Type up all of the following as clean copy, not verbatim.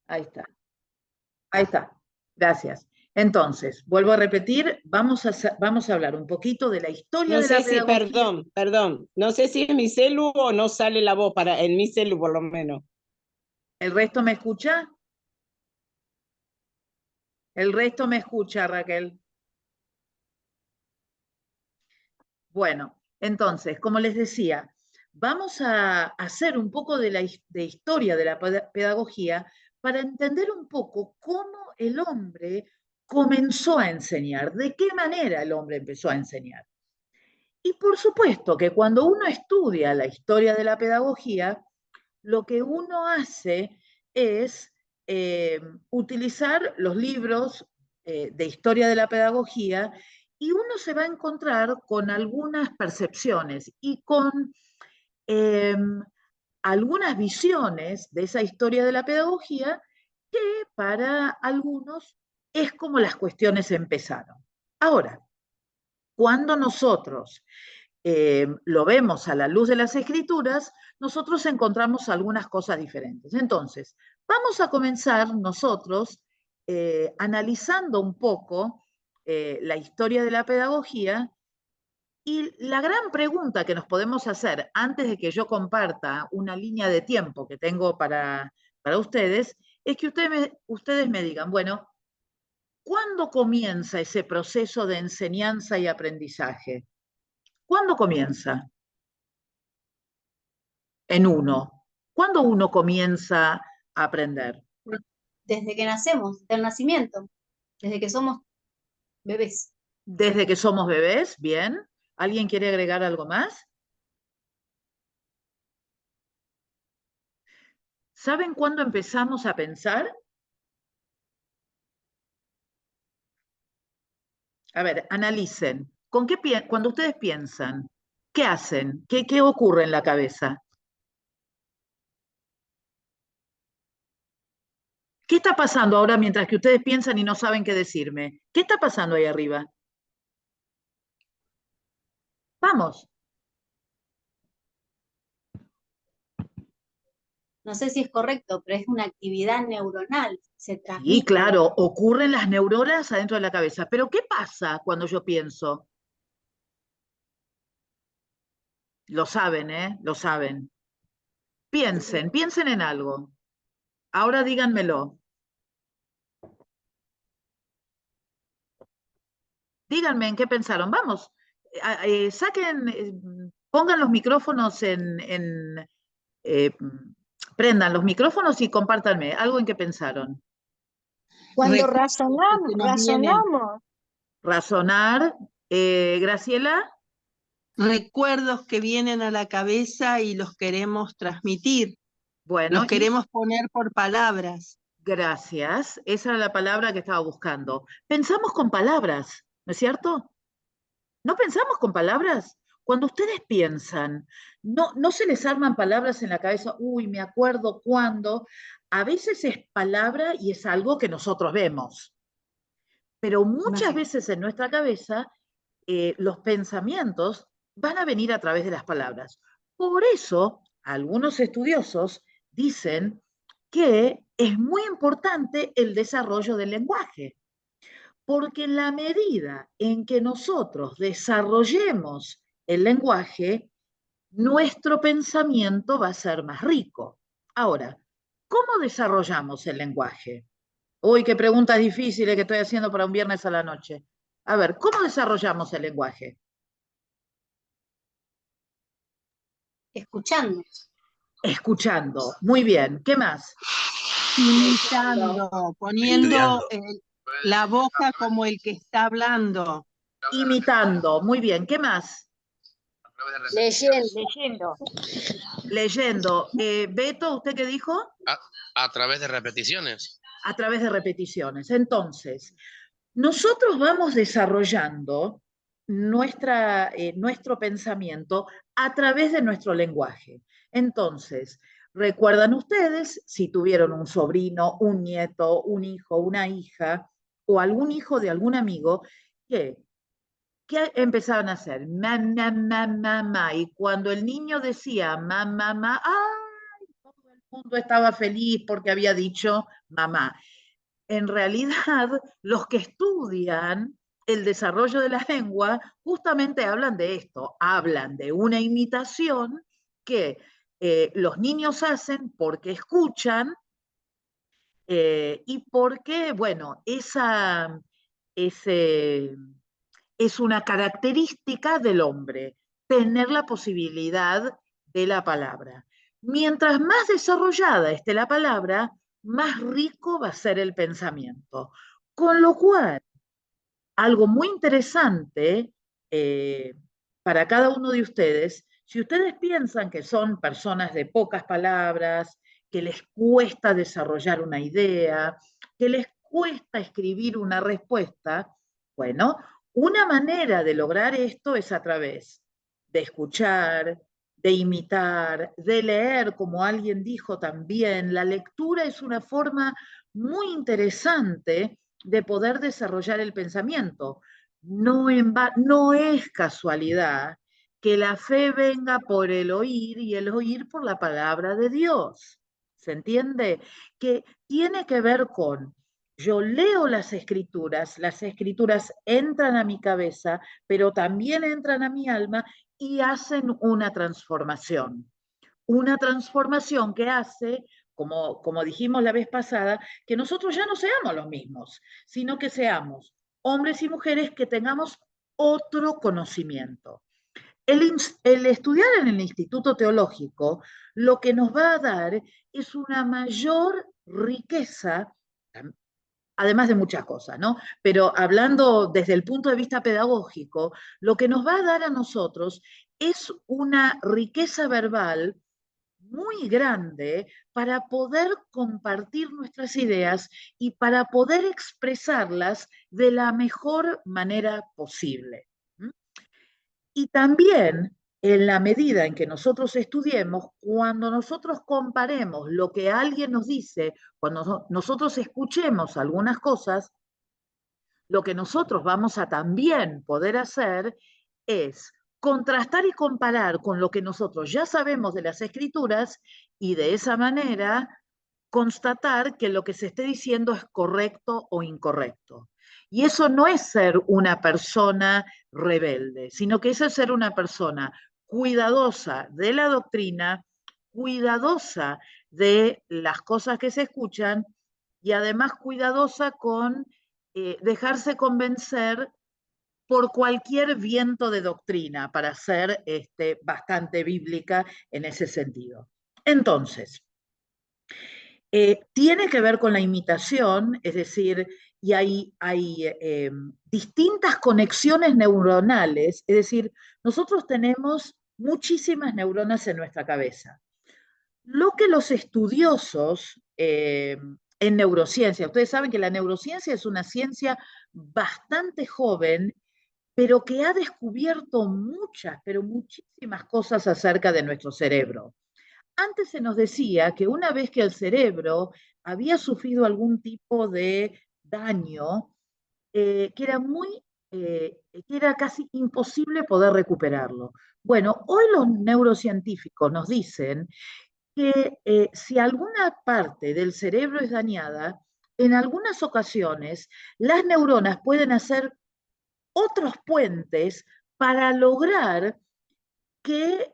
Ahí está, ahí está. Gracias. Entonces, vuelvo a repetir, vamos a hablar un poquito de la historia No de la sé si, pedagogía. perdón, no sé si es mi celu o no sale la voz, en mi celu por lo menos. ¿El resto me escucha? El resto me escucha, Raquel. Bueno, entonces, como les decía, vamos a hacer un poco de historia de la pedagogía para entender un poco cómo el hombre comenzó a enseñar, de qué manera el hombre empezó a enseñar. Y por supuesto que cuando uno estudia la historia de la pedagogía, lo que uno hace es utilizar los libros de historia de la pedagogía y uno se va a encontrar con algunas percepciones y con eh, algunas visiones de esa historia de la pedagogía que para algunos es como las cuestiones empezaron. Ahora, cuando nosotros lo vemos a la luz de las escrituras, nosotros encontramos algunas cosas diferentes. Entonces, vamos a comenzar nosotros analizando un poco la historia de la pedagogía y la gran pregunta que nos podemos hacer antes de que yo comparta una línea de tiempo que tengo para ustedes es que ustedes me digan, bueno, ¿cuándo comienza ese proceso de enseñanza y aprendizaje? ¿Cuándo comienza? En uno. ¿Cuándo uno comienza a aprender? Desde que nacemos, del nacimiento, desde que somos bebés. Desde que somos bebés, bien. ¿Alguien quiere agregar algo más? ¿Saben cuándo empezamos a pensar? A ver, analicen. Cuando ustedes piensan, ¿qué hacen? ¿Qué ocurre en la cabeza? ¿Qué está pasando ahora mientras que ustedes piensan y no saben qué decirme? ¿Qué está pasando ahí arriba? Vamos. No sé si es correcto, pero es una actividad neuronal, se Sí, transmite. claro, ocurren las neuronas adentro de la cabeza. Pero ¿qué pasa cuando yo pienso? Lo saben, ¿eh? Lo saben. Piensen en algo. Ahora díganmelo. Díganme en qué pensaron. Vamos, saquen, pongan los micrófonos eh, prendan los micrófonos y compártanme algo en qué pensaron. Cuando Recuerdos que se nos vienen. razonamos, Razonar, Graciela, Recuerdos que vienen a la cabeza y los queremos transmitir, bueno, los y queremos poner por palabras. gracias. Esa era la palabra que estaba buscando. Pensamos con palabras, ¿no es cierto? ¿No pensamos con palabras? Cuando ustedes piensan, no se les arman palabras en la cabeza, uy, me acuerdo cuándo. A veces es palabra y es algo que nosotros vemos, pero muchas Vale. veces en nuestra cabeza los pensamientos van a venir a través de las palabras. Por eso, algunos estudiosos dicen que es muy importante el desarrollo del lenguaje, porque en la medida en que nosotros desarrollemos el lenguaje, nuestro pensamiento va a ser más rico. Ahora, ¿cómo desarrollamos el lenguaje? Uy, qué preguntas difíciles que estoy haciendo para un viernes a la noche. A ver, ¿cómo desarrollamos el lenguaje? Escuchando. Escuchando. Muy bien. ¿Qué más? Imitando, poniendo Estudiando. la boca como el que está hablando. Imitando. Muy bien. ¿Qué más? leyendo. Leyendo. Beto, ¿usted qué dijo? A través de repeticiones. A través de repeticiones. Entonces, nosotros vamos desarrollando nuestro pensamiento a través de nuestro lenguaje. Entonces, recuerdan ustedes, si tuvieron un sobrino, un nieto, un hijo, una hija o algún hijo de algún amigo, que ¿qué empezaban a hacer? Ma, ma, ma, ma. Y cuando el niño decía ma, ma, ma, ¡ay! Todo el mundo estaba feliz porque había dicho mamá. En realidad, los que estudian el desarrollo de la lengua justamente hablan de esto, hablan de una imitación que los niños hacen porque escuchan y porque, bueno, ese, es una característica del hombre, tener la posibilidad de la palabra. Mientras más desarrollada esté la palabra, más rico va a ser el pensamiento. Con lo cual, algo muy interesante eh, para cada uno de ustedes, si ustedes piensan que son personas de pocas palabras, que les cuesta desarrollar una idea, que les cuesta escribir una respuesta, bueno, una manera de lograr esto es a través de escuchar, de imitar, de leer, como alguien dijo también. La lectura es una forma muy interesante de poder desarrollar el pensamiento. No es casualidad que la fe venga por el oír y el oír por la palabra de Dios. ¿Se entiende? Que tiene que ver con, yo leo las escrituras entran a mi cabeza, pero también entran a mi alma y hacen una transformación. Una transformación que hace, como dijimos la vez pasada, que nosotros ya no seamos los mismos, sino que seamos hombres y mujeres que tengamos otro conocimiento. El estudiar en el Instituto Teológico lo que nos va a dar es una mayor riqueza, además de muchas cosas, ¿no? Pero hablando desde el punto de vista pedagógico, lo que nos va a dar a nosotros es una riqueza verbal muy grande para poder compartir nuestras ideas y para poder expresarlas de la mejor manera posible. Y también, en la medida en que nosotros estudiemos, cuando nosotros comparemos lo que alguien nos dice, cuando nosotros escuchemos algunas cosas, lo que nosotros vamos a también poder hacer es contrastar y comparar con lo que nosotros ya sabemos de las escrituras y de esa manera constatar que lo que se esté diciendo es correcto o incorrecto. Y eso no es ser una persona rebelde, sino que eso es ser una persona cuidadosa de la doctrina, cuidadosa de las cosas que se escuchan y además cuidadosa con dejarse convencer por cualquier viento de doctrina, para ser bastante bíblica en ese sentido. Entonces, tiene que ver con la imitación, es decir, y hay distintas conexiones neuronales, es decir, nosotros tenemos muchísimas neuronas en nuestra cabeza. Lo que los estudiosos en neurociencia, ustedes saben que la neurociencia es una ciencia bastante joven, pero que ha descubierto muchas, pero muchísimas cosas acerca de nuestro cerebro. Antes se nos decía que una vez que el cerebro había sufrido algún tipo de daño, que era casi imposible poder recuperarlo. Bueno, hoy los neurocientíficos nos dicen que si alguna parte del cerebro es dañada, en algunas ocasiones las neuronas pueden hacer otros puentes para lograr que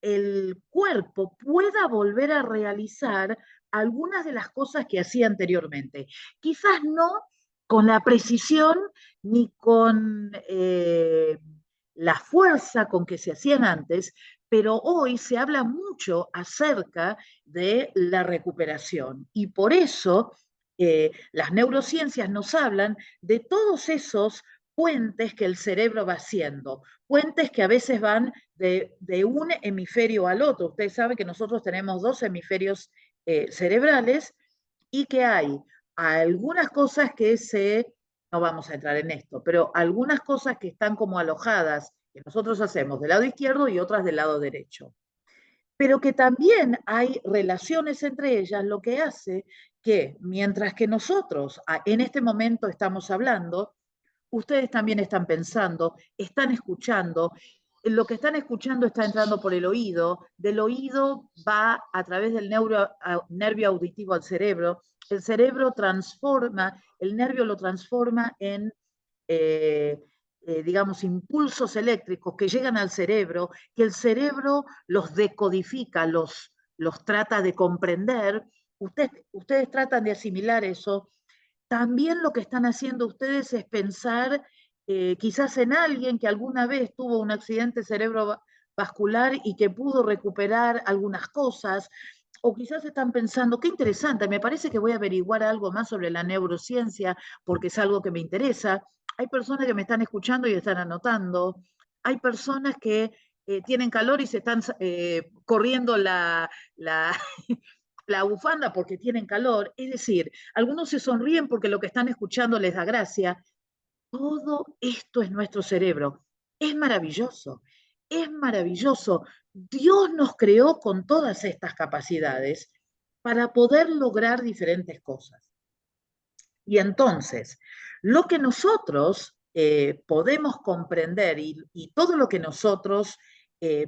el cuerpo pueda volver a realizar algunas de las cosas que hacía anteriormente. Quizás no con la precisión ni con la fuerza con que se hacían antes, pero hoy se habla mucho acerca de la recuperación. Y por eso las neurociencias nos hablan de todos esos puentes que el cerebro va haciendo, puentes que a veces van de un hemisferio al otro. Ustedes saben que nosotros tenemos dos hemisferios cerebrales y que hay algunas cosas no vamos a entrar en esto, pero algunas cosas que están como alojadas, que nosotros hacemos del lado izquierdo y otras del lado derecho. Pero que también hay relaciones entre ellas, lo que hace que mientras que nosotros en este momento estamos hablando, ustedes también están pensando, están escuchando lo que están escuchando está entrando por el oído, del oído va a través del nervio auditivo al cerebro, el cerebro transforma, el nervio lo transforma en, digamos, impulsos eléctricos que llegan al cerebro, que el cerebro los decodifica, los trata de comprender. Ustedes tratan de asimilar eso. También lo que están haciendo ustedes es pensar quizás en alguien que alguna vez tuvo un accidente cerebrovascular y que pudo recuperar algunas cosas, o quizás están pensando, qué interesante, me parece que voy a averiguar algo más sobre la neurociencia porque es algo que me interesa. Hay personas que me están escuchando y están anotando. Hay personas que tienen calor y se están corriendo la bufanda porque tienen calor. Es decir, algunos se sonríen porque lo que están escuchando les da gracia. Todo esto es nuestro cerebro. Es maravilloso, es maravilloso. Dios nos creó con todas estas capacidades para poder lograr diferentes cosas. Y entonces, lo que nosotros podemos comprender y todo lo que nosotros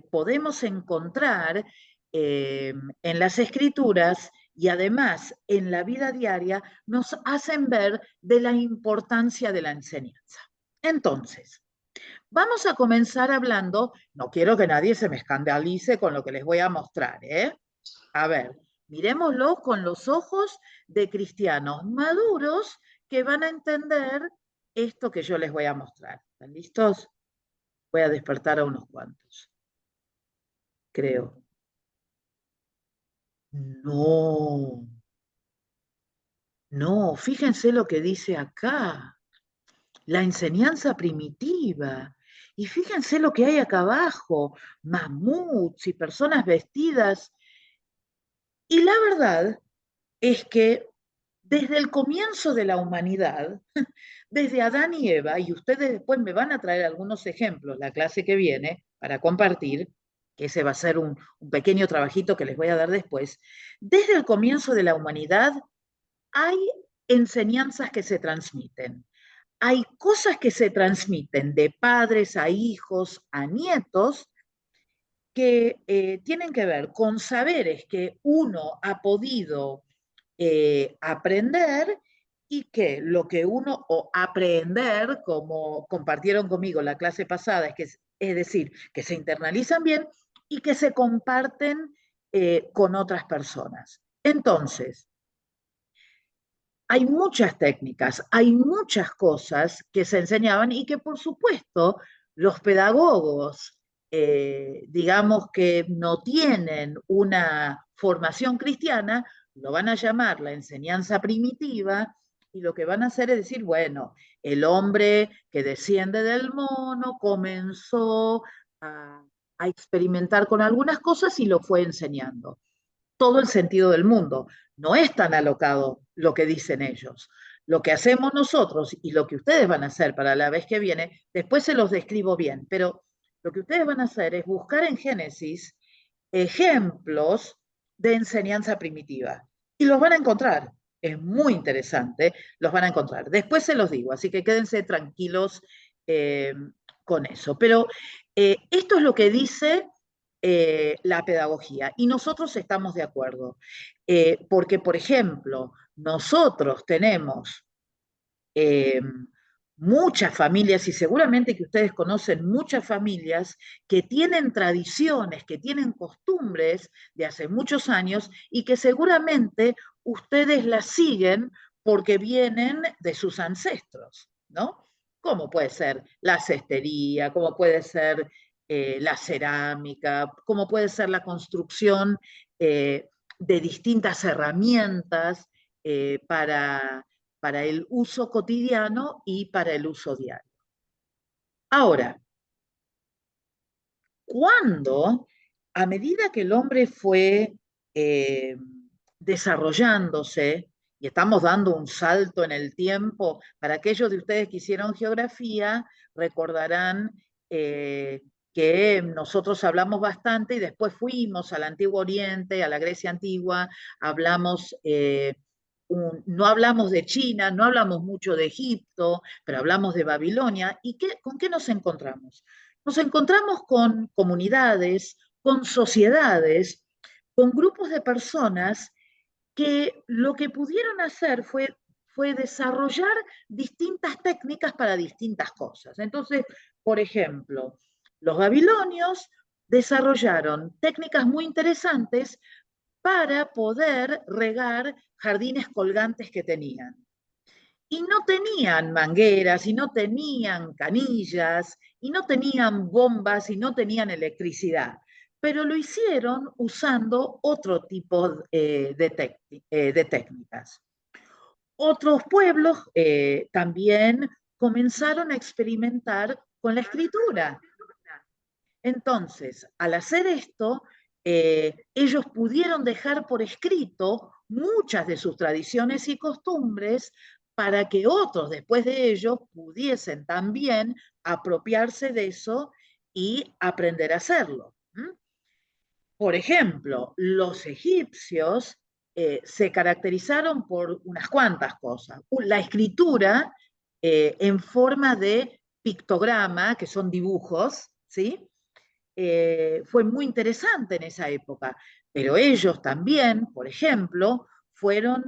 podemos encontrar en las escrituras y además en la vida diaria nos hacen ver de la importancia de la enseñanza. Entonces, vamos a comenzar hablando, no quiero que nadie se me escandalice con lo que les voy a mostrar, ¿eh? A ver, mirémoslo con los ojos de cristianos maduros que van a entender esto que yo les voy a mostrar. ¿Están listos? Voy a despertar a unos cuantos. Creo. No. No, fíjense lo que dice acá. La enseñanza primitiva. Y fíjense lo que hay acá abajo. Mamuts y personas vestidas. Y la verdad es que desde el comienzo de la humanidad, desde Adán y Eva, y ustedes después me van a traer algunos ejemplos la clase que viene para compartir, que ese va a ser un pequeño trabajito que les voy a dar después, desde el comienzo de la humanidad hay enseñanzas que se transmiten. Hay cosas que se transmiten de padres a hijos, a nietos, que tienen que ver con saberes que uno ha podido aprender y que lo que uno, o aprender, como compartieron conmigo la clase pasada, es decir, que se internalizan bien y que se comparten con otras personas. Entonces, hay muchas técnicas, hay muchas cosas que se enseñaban y que por supuesto los pedagogos, digamos que no tienen una formación cristiana, lo van a llamar la enseñanza primitiva y lo que van a hacer es decir, bueno, el hombre que desciende del mono comenzó a experimentar con algunas cosas y lo fue enseñando. Todo el sentido del mundo. No es tan alocado lo que dicen ellos. Lo que hacemos nosotros y lo que ustedes van a hacer para la vez que viene, después se los describo bien, pero lo que ustedes van a hacer es buscar en Génesis ejemplos de enseñanza primitiva y los van a encontrar. Es muy interesante, los van a encontrar. Después se los digo, así que quédense tranquilos con eso. Pero esto es lo que dice la pedagogía. Y nosotros estamos de acuerdo. Porque, por ejemplo, nosotros tenemos muchas familias, y seguramente que ustedes conocen muchas familias que tienen tradiciones, que tienen costumbres de hace muchos años y que seguramente ustedes las siguen porque vienen de sus ancestros, ¿no? Como puede ser la cestería, como puede ser la cerámica, como puede ser la construcción de distintas herramientas para el uso cotidiano y para el uso diario. Ahora, cuando, a medida que el hombre fue desarrollándose, y estamos dando un salto en el tiempo, para aquellos de ustedes que hicieron geografía, recordarán que nosotros hablamos bastante y después fuimos al Antiguo Oriente, a la Grecia Antigua, hablamos, no hablamos de China, no hablamos mucho de Egipto, pero hablamos de Babilonia. ¿Y con qué nos encontramos? nos encontramos con comunidades, con sociedades, con grupos de personas que lo que pudieron hacer fue desarrollar distintas técnicas para distintas cosas. Entonces, por ejemplo, los babilonios desarrollaron técnicas muy interesantes para poder regar jardines colgantes que tenían. Y no tenían mangueras, y no tenían canillas, y no tenían bombas, y no tenían electricidad, pero lo hicieron usando otro tipo de técnicas. Otros pueblos también comenzaron a experimentar con la escritura. Entonces, al hacer esto, ellos pudieron dejar por escrito muchas de sus tradiciones y costumbres para que otros después de ellos pudiesen también apropiarse de eso y aprender a hacerlo. Por ejemplo, los egipcios se caracterizaron por unas cuantas cosas. La escritura en forma de pictograma, que son dibujos, ¿sí? Fue muy interesante en esa época, pero ellos también, por ejemplo, fueron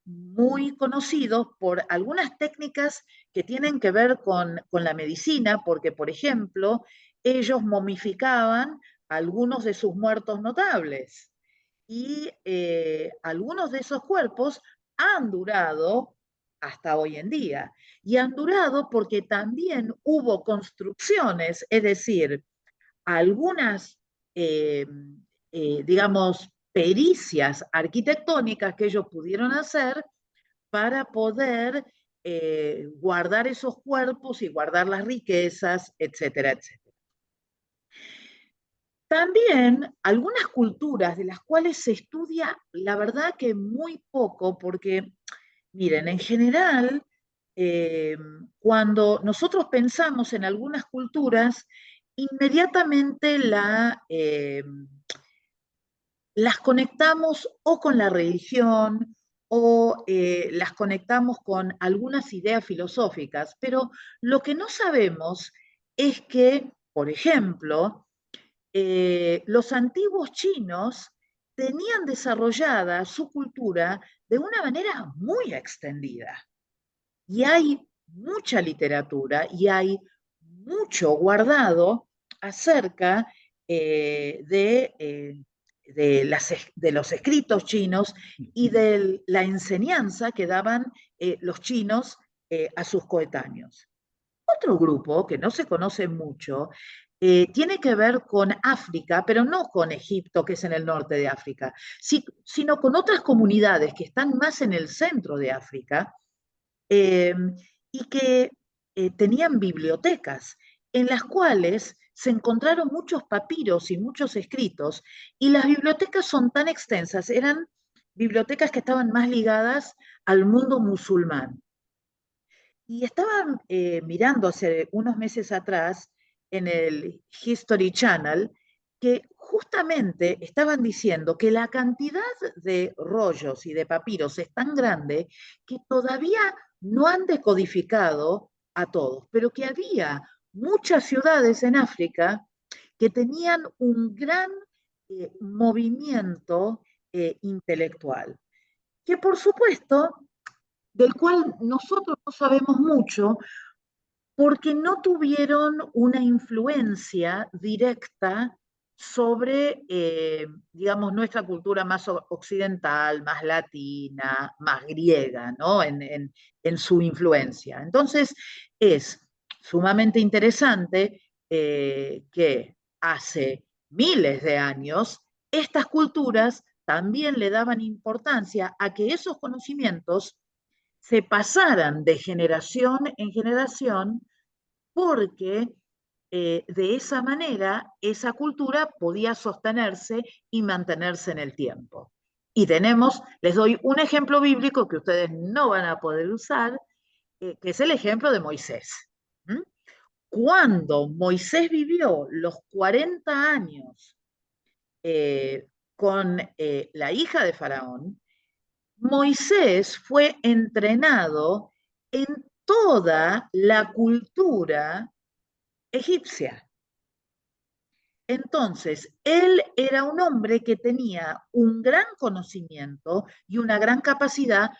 muy conocidos por algunas técnicas que tienen que ver con la medicina, porque, por ejemplo, ellos momificaban algunos de sus muertos notables y algunos de esos cuerpos han durado hasta hoy en día. Y han durado porque también hubo construcciones, es decir, algunas, digamos, pericias arquitectónicas que ellos pudieron hacer para poder guardar esos cuerpos y guardar las riquezas, etcétera, etcétera. También algunas culturas de las cuales se estudia, la verdad que muy poco, porque, miren, en general, cuando nosotros pensamos en algunas culturas, inmediatamente las conectamos o con la religión o las conectamos con algunas ideas filosóficas, pero lo que no sabemos es que, por ejemplo, los antiguos chinos tenían desarrollada su cultura de una manera muy extendida. Y hay mucha literatura y hay mucho guardado acerca de los escritos chinos y de la enseñanza que daban los chinos a sus coetáneos. Otro grupo que no se conoce mucho tiene que ver con África, pero no con Egipto, que es en el norte de África, sino con otras comunidades que están más en el centro de África, eh, y que tenían bibliotecas en las cuales se encontraron muchos papiros y muchos escritos, y las bibliotecas son tan extensas, eran bibliotecas que estaban más ligadas al mundo musulmán. Y estaban mirando hace unos meses atrás en el History Channel que justamente estaban diciendo que la cantidad de rollos y de papiros es tan grande que todavía no han decodificado a todos, pero que había muchas ciudades en África que tenían un gran movimiento intelectual, que por supuesto del cual nosotros no sabemos mucho porque no tuvieron una influencia directa sobre, digamos, nuestra cultura más occidental, más latina, más griega, ¿no? En su influencia. Entonces, es sumamente interesante que hace miles de años estas culturas también le daban importancia a que esos conocimientos se pasaran de generación en generación porque de esa manera esa cultura podía sostenerse y mantenerse en el tiempo. Y tenemos, les doy un ejemplo bíblico que ustedes no van a poder usar, que es el ejemplo de Moisés. ¿Mm? Cuando Moisés vivió los 40 años con la hija de Faraón, Moisés fue entrenado en toda la cultura egipcia. Entonces, él era un hombre que tenía un gran conocimiento y una gran capacidad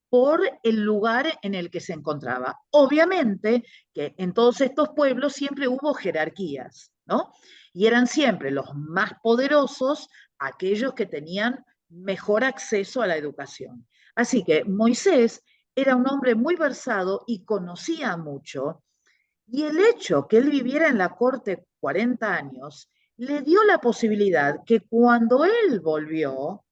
por el lugar en el que se encontraba. Obviamente que en todos estos pueblos siempre hubo jerarquías, ¿no? Y eran siempre los más poderosos aquellos que tenían mejor acceso a la educación. Así que Moisés era un hombre muy versado y conocía mucho, y el hecho que él viviera en la corte 40 años le dio la posibilidad que cuando él volvió,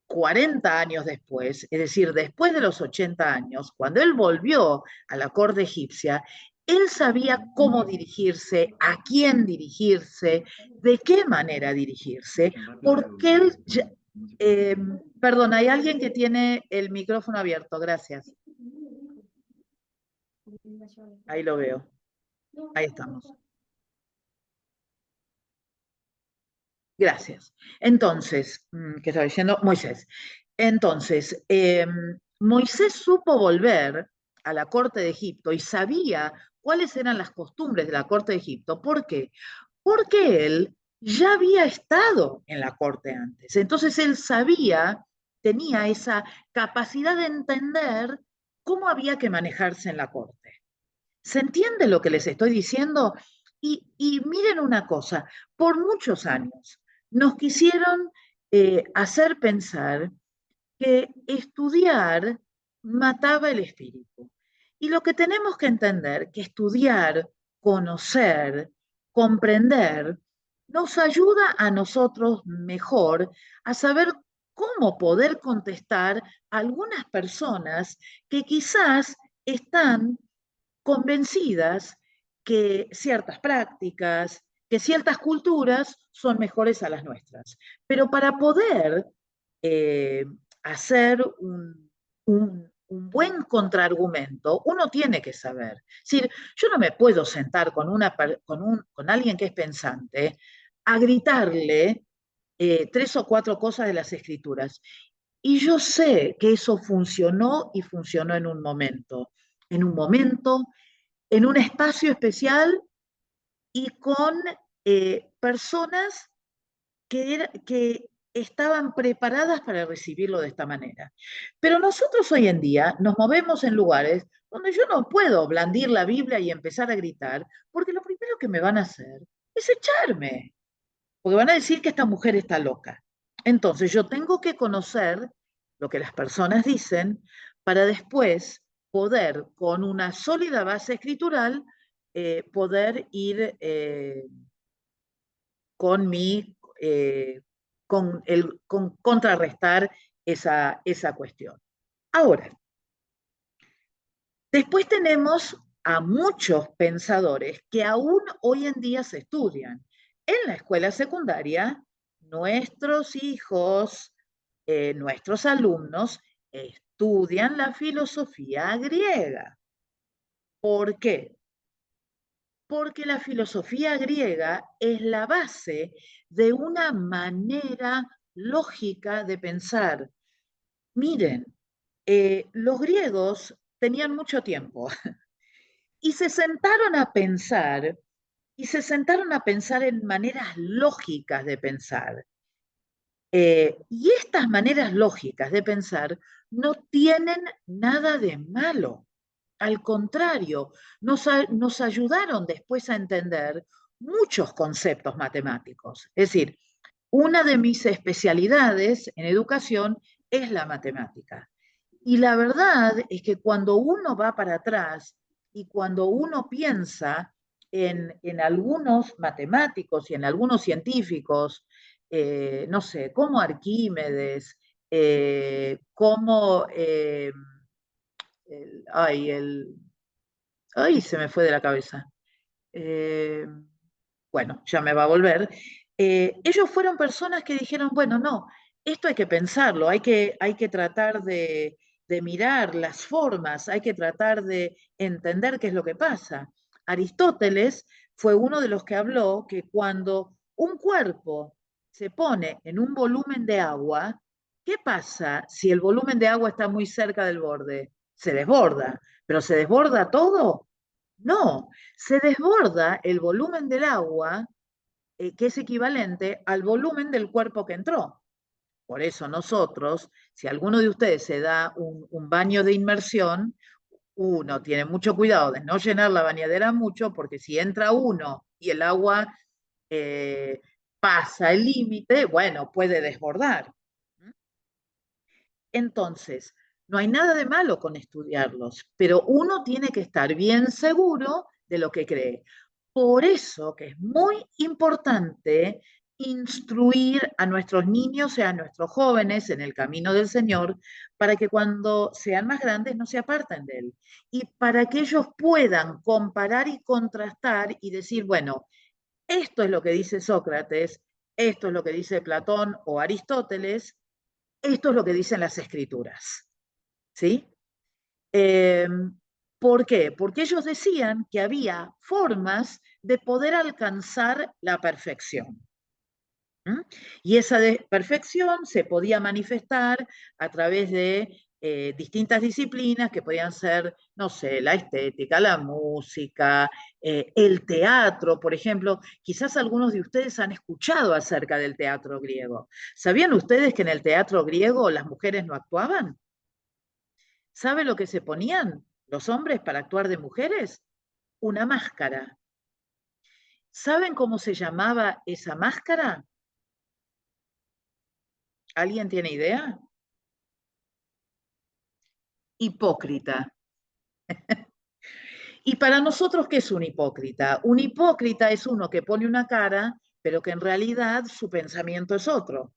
40 años después, es decir, después de los 80 años, cuando él volvió a la corte egipcia, él sabía cómo dirigirse, a quién dirigirse, de qué manera dirigirse, porque él, perdón, hay alguien que tiene el micrófono abierto, gracias. Ahí lo veo, ahí estamos. Gracias. Entonces, ¿qué estaba diciendo? Moisés. Entonces, Moisés supo volver a la corte de Egipto y sabía cuáles eran las costumbres de la corte de Egipto. ¿Por qué? Porque él ya había estado en la corte antes. Entonces él sabía, tenía esa capacidad de entender cómo había que manejarse en la corte. ¿Se entiende lo que les estoy diciendo? Y miren una cosa, por muchos años nos quisieron hacer pensar que estudiar mataba el espíritu. Y lo que tenemos que entender, que estudiar, conocer, comprender, nos ayuda a nosotros mejor a saber cómo poder contestar a algunas personas que quizás están convencidas que ciertas prácticas, que ciertas culturas son mejores a las nuestras. Pero para poder eh, hacer un buen contraargumento, uno tiene que saber. Es decir, yo no me puedo sentar con alguien que es pensante a gritarle 3 o 4 cosas de las escrituras. Y yo sé que eso funcionó y funcionó en un momento, en un espacio especial y con personas que estaban preparadas para recibirlo de esta manera. Pero nosotros hoy en día nos movemos en lugares donde yo no puedo blandir la Biblia y empezar a gritar, porque lo primero que me van a hacer es echarme, porque van a decir que esta mujer está loca. Entonces yo tengo que conocer lo que las personas dicen para después poder, con una sólida base escritural, poder ir con mi, con contrarrestar esa cuestión. Ahora, después tenemos a muchos pensadores que aún hoy en día se estudian. En la escuela secundaria, nuestros hijos, nuestros alumnos, estudian la filosofía griega. ¿Por qué? Porque la filosofía griega es la base de una manera lógica de pensar. Miren, los griegos tenían mucho tiempo y se sentaron a pensar, en maneras lógicas de pensar. Y estas maneras lógicas de pensar no tienen nada de malo. Al contrario, nos ayudaron después a entender muchos conceptos matemáticos. Es decir, una de mis especialidades en educación es la matemática. Y la verdad es que cuando uno va para atrás y cuando uno piensa en algunos matemáticos y en algunos científicos, no sé, como Arquímedes, como ay, se me fue de la cabeza. Bueno, ya me va a volver. Ellos fueron personas que dijeron, bueno, no, esto hay que pensarlo, hay que tratar de mirar las formas, hay que tratar de entender qué es lo que pasa. Aristóteles fue uno de los que habló que cuando un cuerpo se pone en un volumen de agua, ¿qué pasa si el volumen de agua está muy cerca del borde? Se desborda, pero ¿se desborda todo? No, se desborda el volumen del agua que es equivalente al volumen del cuerpo que entró. Por eso nosotros, si alguno de ustedes se da un baño de inmersión, uno tiene mucho cuidado de no llenar la bañadera mucho, porque si entra uno y el agua pasa el límite, bueno, puede desbordar. Entonces, no hay nada de malo con estudiarlos, pero uno tiene que estar bien seguro de lo que cree. Por eso que es muy importante instruir a nuestros niños y a nuestros jóvenes en el camino del Señor, para que cuando sean más grandes no se aparten de Él. Y para que ellos puedan comparar y contrastar y decir, bueno, esto es lo que dice Sócrates, esto es lo que dice Platón o Aristóteles, esto es lo que dicen las Escrituras. ¿Sí? ¿Por qué? Porque ellos decían que había formas de poder alcanzar la perfección. Y esa perfección se podía manifestar a través de distintas disciplinas que podían ser, no sé, la estética, la música, el teatro, por ejemplo. Quizás algunos de ustedes han escuchado acerca del teatro griego. ¿Sabían ustedes que en el teatro griego las mujeres no actuaban? ¿Sabe lo que se ponían los hombres para actuar de mujeres? Una máscara. ¿Saben cómo se llamaba esa máscara? ¿Alguien tiene idea? Hipócrita. ¿Y para nosotros qué es un hipócrita? Un hipócrita es uno que pone una cara, pero que en realidad su pensamiento es otro.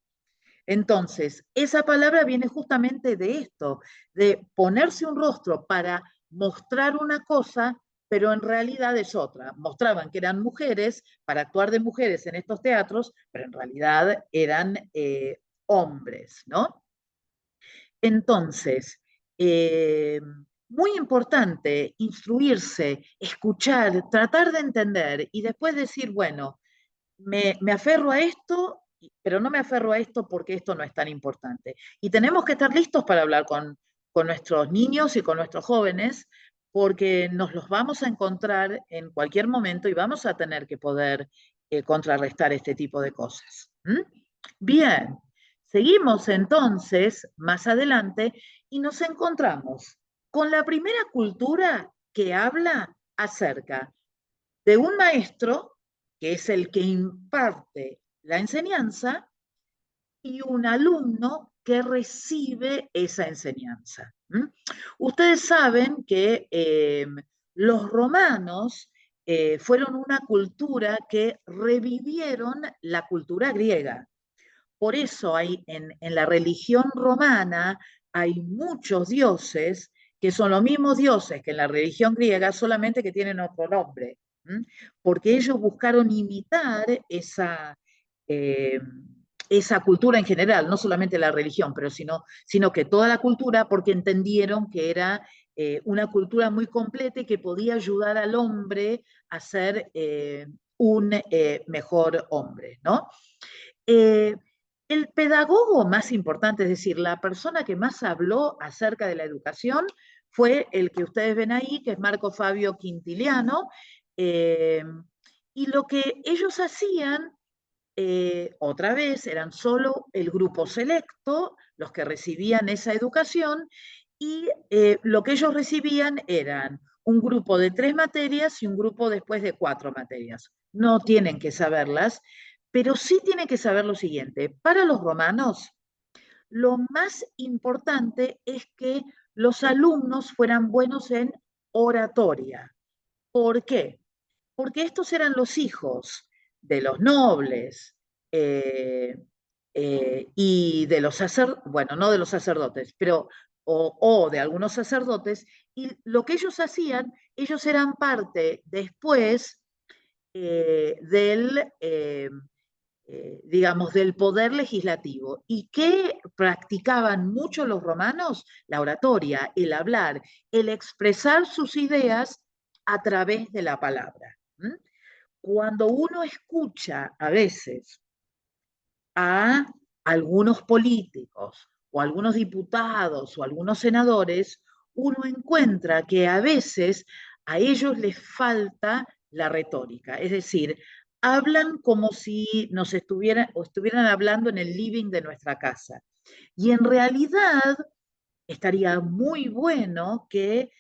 Entonces, esa palabra viene justamente de esto, de ponerse un rostro para mostrar una cosa, pero en realidad es otra. Mostraban que eran mujeres para actuar de mujeres en estos teatros, pero en realidad eran hombres, ¿no? Entonces, muy importante instruirse, escuchar, tratar de entender y después decir, bueno, me aferro a esto, pero no me aferro a esto porque esto no es tan importante. Y tenemos que estar listos para hablar con nuestros niños y con nuestros jóvenes, porque nos los vamos a encontrar en cualquier momento y vamos a tener que poder contrarrestar este tipo de cosas. ¿Mm? Bien, seguimos entonces más adelante y nos encontramos con la primera cultura que habla acerca de un maestro, que es el que imparte la enseñanza, y un alumno que recibe esa enseñanza. Ustedes saben que los romanos fueron una cultura que revivieron la cultura griega. Por eso hay en la religión romana hay muchos dioses que son los mismos dioses que en la religión griega, solamente que tienen otro nombre, porque ellos buscaron imitar eh, esa cultura en general, no solamente la religión, pero sino que toda la cultura, porque entendieron que era una cultura muy completa y que podía ayudar al hombre a ser un mejor hombre, ¿no? El pedagogo más importante, es decir, la persona que más habló acerca de la educación, fue el que ustedes ven ahí, que es Marco Fabio Quintiliano, y lo que ellos hacían, otra vez, eran solo el grupo selecto, los que recibían esa educación, y lo que ellos recibían eran un grupo de 3 materias y un grupo después de 4 materias. No tienen que saberlas, pero sí tienen que saber lo siguiente. Para los romanos, lo más importante es que los alumnos fueran buenos en oratoria. ¿Por qué? Porque estos eran los hijos de los nobles y de los sacerdotes, bueno, no de los sacerdotes, pero o de algunos sacerdotes, y lo que ellos hacían, ellos eran parte después digamos, del poder legislativo. ¿Y qué practicaban mucho los romanos? La oratoria, el hablar, el expresar sus ideas a través de la palabra. Cuando uno escucha a veces a algunos políticos o algunos diputados o algunos senadores, uno encuentra que a veces a ellos les falta la retórica, es decir, hablan como si nos estuvieran hablando en el living de nuestra casa. Y en realidad estaría muy bueno que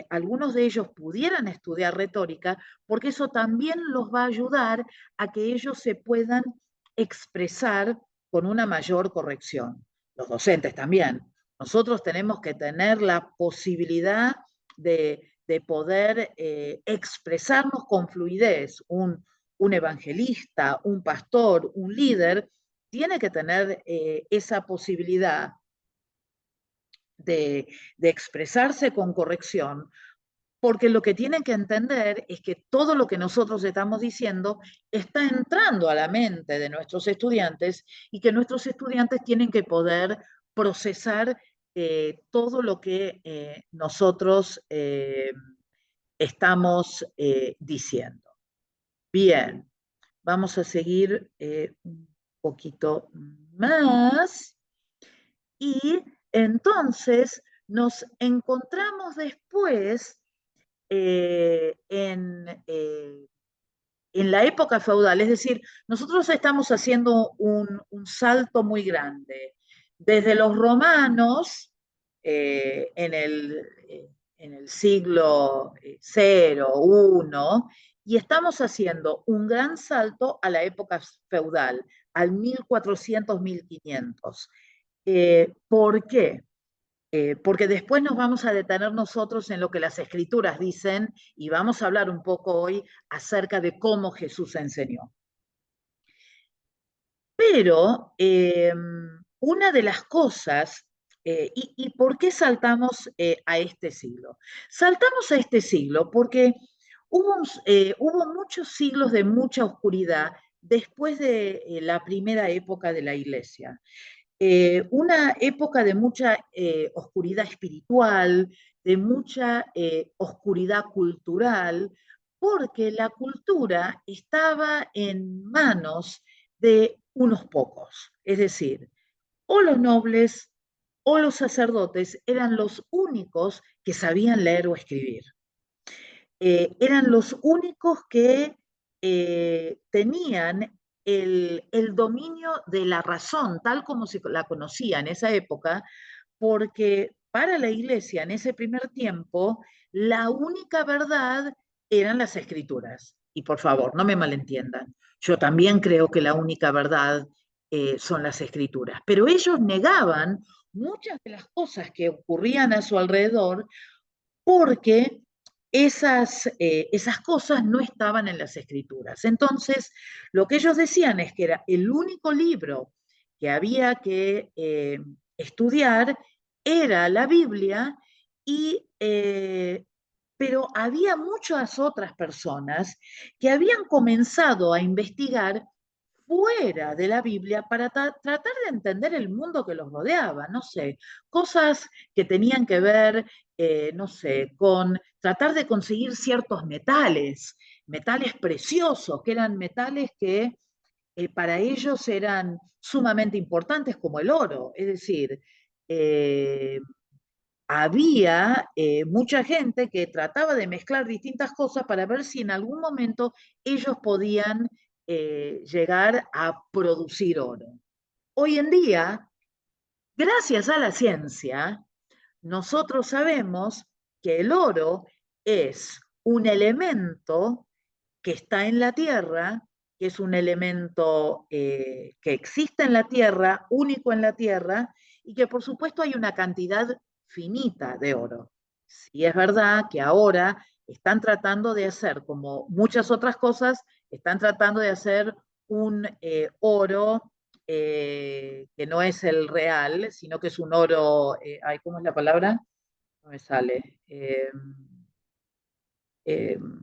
algunos de ellos pudieran estudiar retórica, porque eso también los va a ayudar a que ellos se puedan expresar con una mayor corrección. Los docentes también. Nosotros tenemos que tener la posibilidad de poder expresarnos con fluidez. Un evangelista, un pastor, un líder, tiene que tener esa posibilidad de expresarse con corrección, porque lo que tienen que entender es que todo lo que nosotros estamos diciendo está entrando a la mente de nuestros estudiantes y que nuestros estudiantes tienen que poder procesar todo lo que nosotros estamos diciendo. Bien, vamos a seguir un poquito más. Y entonces nos encontramos después en la época feudal, es decir, nosotros estamos haciendo un salto muy grande. Desde los romanos, en el siglo 0, 1, y estamos haciendo un gran salto a la época feudal, al 1400, 1500. ¿Por qué? Porque después nos vamos a detener nosotros en lo que las escrituras dicen y vamos a hablar un poco hoy acerca de cómo Jesús enseñó. Pero una de las cosas, y ¿por qué saltamos a este siglo? Saltamos a este siglo porque hubo muchos siglos de mucha oscuridad después de la primera época de la iglesia. Una época de mucha oscuridad espiritual, de mucha oscuridad cultural, porque la cultura estaba en manos de unos pocos. Es decir, o los nobles o los sacerdotes eran los únicos que sabían leer o escribir. Eran los únicos que tenían el dominio de la razón, tal como se la conocía en esa época, porque para la iglesia en ese primer tiempo, la única verdad eran las escrituras. Y por favor, no me malentiendan, yo también creo que la única verdad son las escrituras, pero ellos negaban muchas de las cosas que ocurrían a su alrededor porque esas cosas no estaban en las escrituras. Entonces, lo que ellos decían es que era el único libro que había que estudiar era la Biblia, pero había muchas otras personas que habían comenzado a investigar fuera de la Biblia para tratar de entender el mundo que los rodeaba, no sé, cosas que tenían que ver, no sé, con tratar de conseguir ciertos metales, metales preciosos, que eran metales que para ellos eran sumamente importantes como el oro, es decir, había mucha gente que trataba de mezclar distintas cosas para ver si en algún momento ellos podían llegar a producir oro. Hoy en día, gracias a la ciencia, nosotros sabemos que el oro es un elemento que está en la Tierra, que es un elemento que existe en la Tierra, único en la Tierra, y que por supuesto hay una cantidad finita de oro. Sí es verdad que ahora están tratando de hacer, como muchas otras cosas, están tratando de hacer un oro que no es el real, sino que es un oro, ¿cómo es la palabra? No me sale.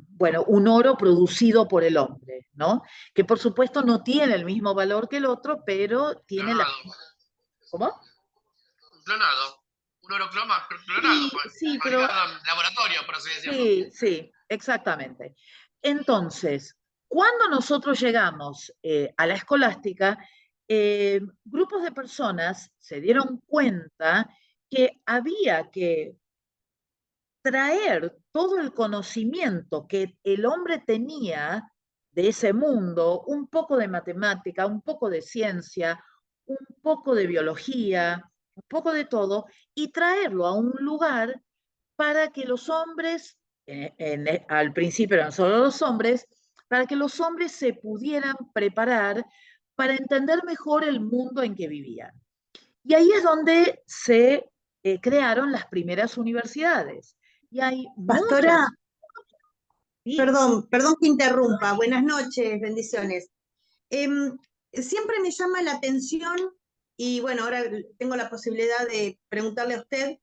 Bueno, un oro producido por el hombre, ¿no? Que por supuesto no tiene el mismo valor que el otro, pero tiene Clonado. ¿Cómo? Clonado. Un oro clonado, Sí, pero... laboratorio, por así decirlo. Sí, sí, exactamente. Entonces, cuando nosotros llegamos a la escolástica, grupos de personas se dieron cuenta que había que traer todo el conocimiento que el hombre tenía de ese mundo, un poco de matemática, un poco de ciencia, un poco de biología, un poco de todo, y traerlo a un lugar para que los hombres, al principio eran solo los hombres, para que los hombres se pudieran preparar para entender mejor el mundo en que vivían. Y ahí es donde se crearon las primeras universidades. Y hay Pastora, muchas. Sí, perdón que interrumpa. Buenas noches, bendiciones. Siempre me llama la atención, y bueno, ahora tengo la posibilidad de preguntarle a usted,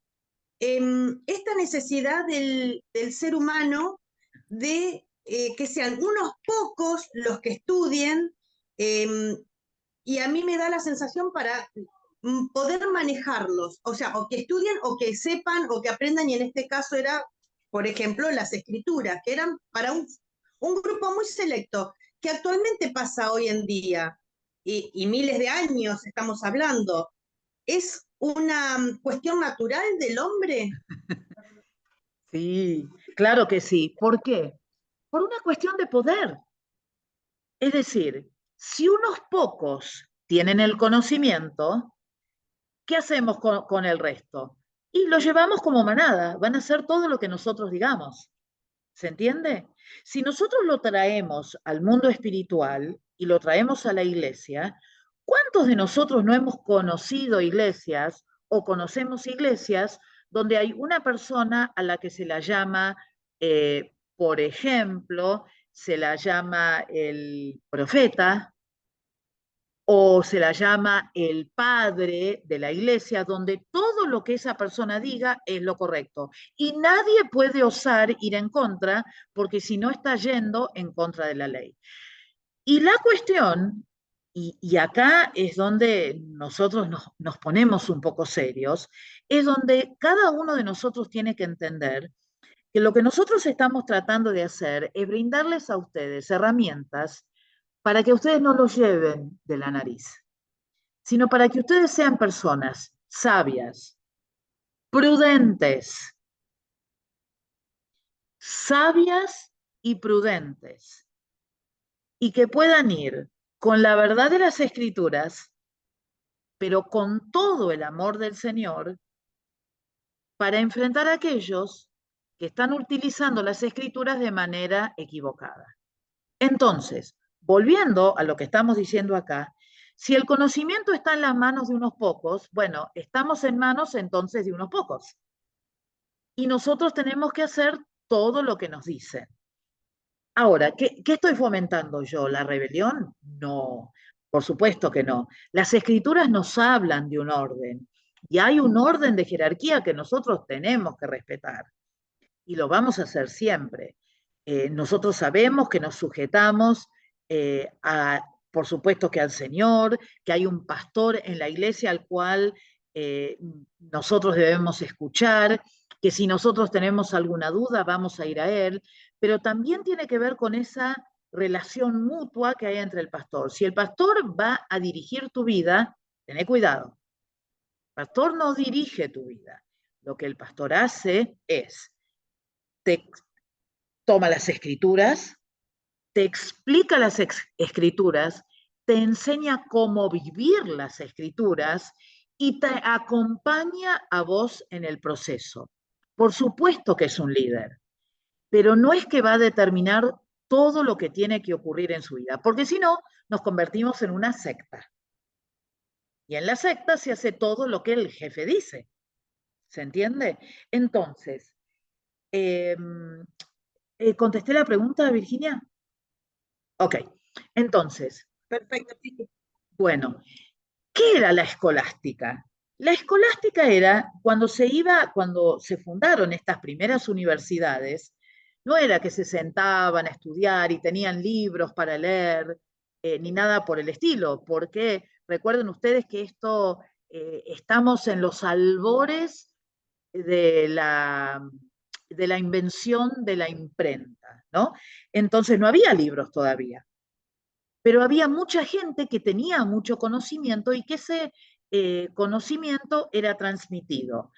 esta necesidad del ser humano de que sean unos pocos los que estudien, y a mí me da la sensación para poder manejarlos, o sea, o que estudien o que sepan o que aprendan, y en este caso era, por ejemplo, las escrituras, que eran para un grupo muy selecto, que actualmente pasa hoy en día, y miles de años estamos hablando. ¿Es una cuestión natural del hombre? sí, claro que sí. ¿Por qué? Por una cuestión de poder. Es decir, si unos pocos tienen el conocimiento, ¿qué hacemos con el resto? Y lo llevamos como manada, van a hacer todo lo que nosotros digamos. ¿Se entiende? Si nosotros lo traemos al mundo espiritual y lo traemos a la iglesia, ¿cuántos de nosotros no hemos conocido iglesias o conocemos iglesias donde hay una persona a la que se la llama, por ejemplo, se la llama el profeta, o se la llama el padre de la iglesia, donde todo lo que esa persona diga es lo correcto. Y nadie puede osar ir en contra, porque si no está yendo en contra de la ley. Y la cuestión, y acá es donde nosotros nos ponemos un poco serios, es donde cada uno de nosotros tiene que entender que lo que nosotros estamos tratando de hacer es brindarles a ustedes herramientas para que ustedes no los lleven de la nariz, sino para que ustedes sean personas sabias, prudentes, sabias y prudentes, y que puedan ir con la verdad de las escrituras, pero con todo el amor del Señor, para enfrentar a aquellos que están utilizando las escrituras de manera equivocada. Entonces, volviendo a lo que estamos diciendo acá, si el conocimiento está en las manos de unos pocos, bueno, estamos en manos entonces de unos pocos. Y nosotros tenemos que hacer todo lo que nos dicen. Ahora, ¿qué estoy fomentando yo? ¿La rebelión? No, por supuesto que no. Las escrituras nos hablan de un orden y hay un orden de jerarquía que nosotros tenemos que respetar y lo vamos a hacer siempre. Nosotros sabemos que nos sujetamos por supuesto que al Señor, que hay un pastor en la iglesia al cual nosotros debemos escuchar, que si nosotros tenemos alguna duda vamos a ir a él, pero también tiene que ver con esa relación mutua que hay entre el pastor. Si el pastor va a dirigir tu vida, ten cuidado. El pastor no dirige tu vida. Lo que el pastor hace es, te toma las escrituras, te explica las escrituras, te enseña cómo vivir las escrituras y te acompaña a vos en el proceso. Por supuesto que es un líder, pero no es que va a determinar todo lo que tiene que ocurrir en su vida, porque si no, nos convertimos en una secta. Y en la secta se hace todo lo que el jefe dice. ¿Se entiende? Entonces, ¿contesté la pregunta, Virginia? Ok, entonces, Perfecto. bueno, ¿qué era la escolástica? La escolástica era cuando cuando se fundaron estas primeras universidades, no era que se sentaban a estudiar y tenían libros para leer, ni nada por el estilo, porque recuerden ustedes que estamos en los albores de de la invención de la imprenta, ¿no? Entonces no había libros todavía, pero había mucha gente que tenía mucho conocimiento y que ese conocimiento era transmitido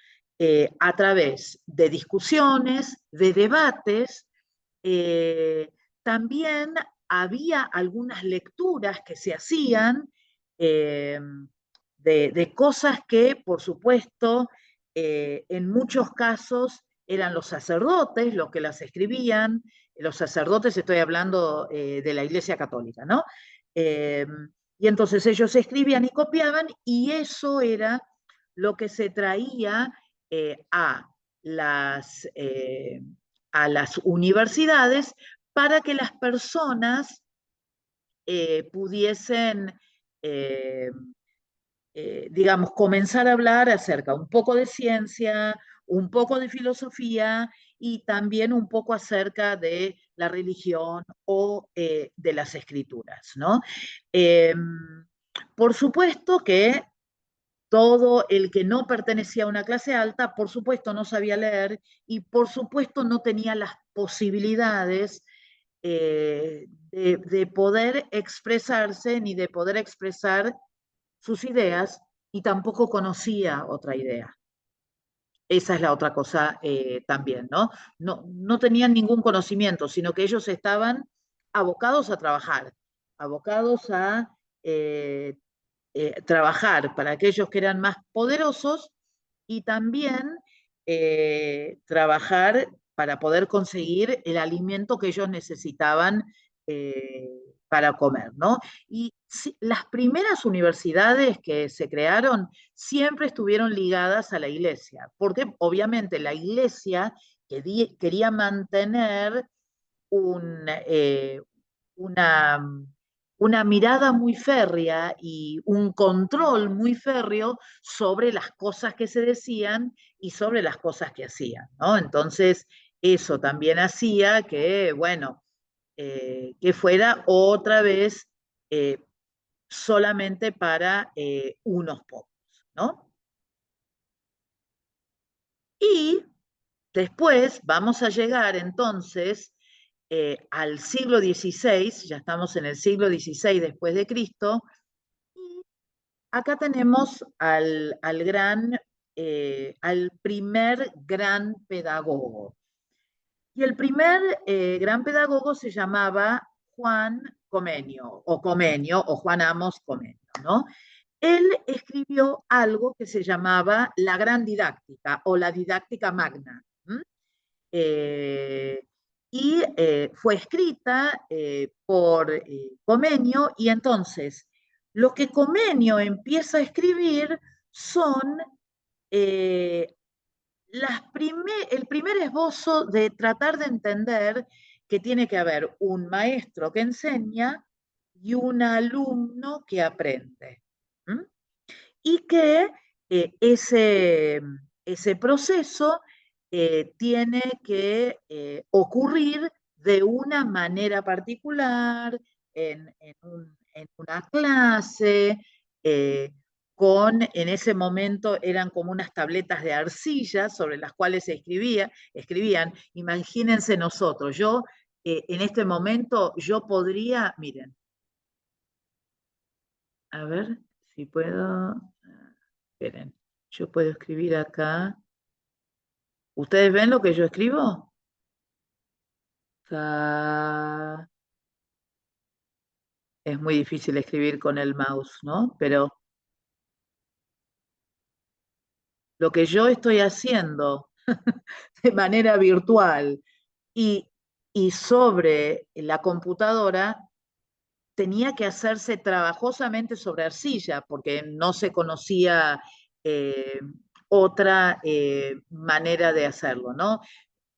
a través de discusiones, de debates, también había algunas lecturas que se hacían de cosas que, por supuesto, en muchos casos eran los sacerdotes los que las escribían. Los sacerdotes, estoy hablando de la Iglesia Católica, ¿no? Y entonces ellos escribían y copiaban, y eso era lo que se traía a las universidades para que las personas pudiesen, digamos, comenzar a hablar acerca un poco de ciencia, un poco de filosofía y también un poco acerca de la religión o de las escrituras, ¿no? Por supuesto que todo el que no pertenecía a una clase alta, por supuesto no sabía leer y por supuesto no tenía las posibilidades de poder expresarse ni de poder expresar sus ideas, y tampoco conocía otra idea. Esa es la otra cosa también, ¿no? No tenían ningún conocimiento, sino que ellos estaban abocados a trabajar, abocados a trabajar para aquellos que eran más poderosos, y también trabajar para poder conseguir el alimento que ellos necesitaban para comer, ¿no? Y las primeras universidades que se crearon siempre estuvieron ligadas a la iglesia, porque obviamente la iglesia quería mantener una, una mirada muy férrea y un control muy férreo sobre las cosas que se decían y sobre las cosas que hacían, ¿no? Entonces, eso también hacía que, bueno, que fuera otra vez solamente para unos pocos, ¿no? Y después vamos a llegar entonces al siglo XVI, ya estamos en el siglo XVI después de Cristo, y acá tenemos al primer gran pedagogo. Y el primer gran pedagogo se llamaba Juan Comenio, o Juan Amos Comenio, ¿no? Él escribió algo que se llamaba la Gran Didáctica o la Didáctica Magna. Y fue escrita por Comenio, y entonces lo que Comenio empieza a escribir son el primer esbozo de tratar de entender que tiene que haber un maestro que enseña y un alumno que aprende. Y que ese proceso tiene que ocurrir de una manera particular, en una clase, en ese momento eran como unas tabletas de arcilla sobre las cuales se escribían. Imagínense nosotros, en este momento yo podría, miren, a ver si puedo, esperen, yo puedo escribir acá. ¿Ustedes ven lo que yo escribo? Es muy difícil escribir con el mouse, ¿no? Pero lo que yo estoy haciendo de manera virtual y sobre la computadora tenía que hacerse trabajosamente sobre arcilla, porque no se conocía otra manera de hacerlo, ¿no?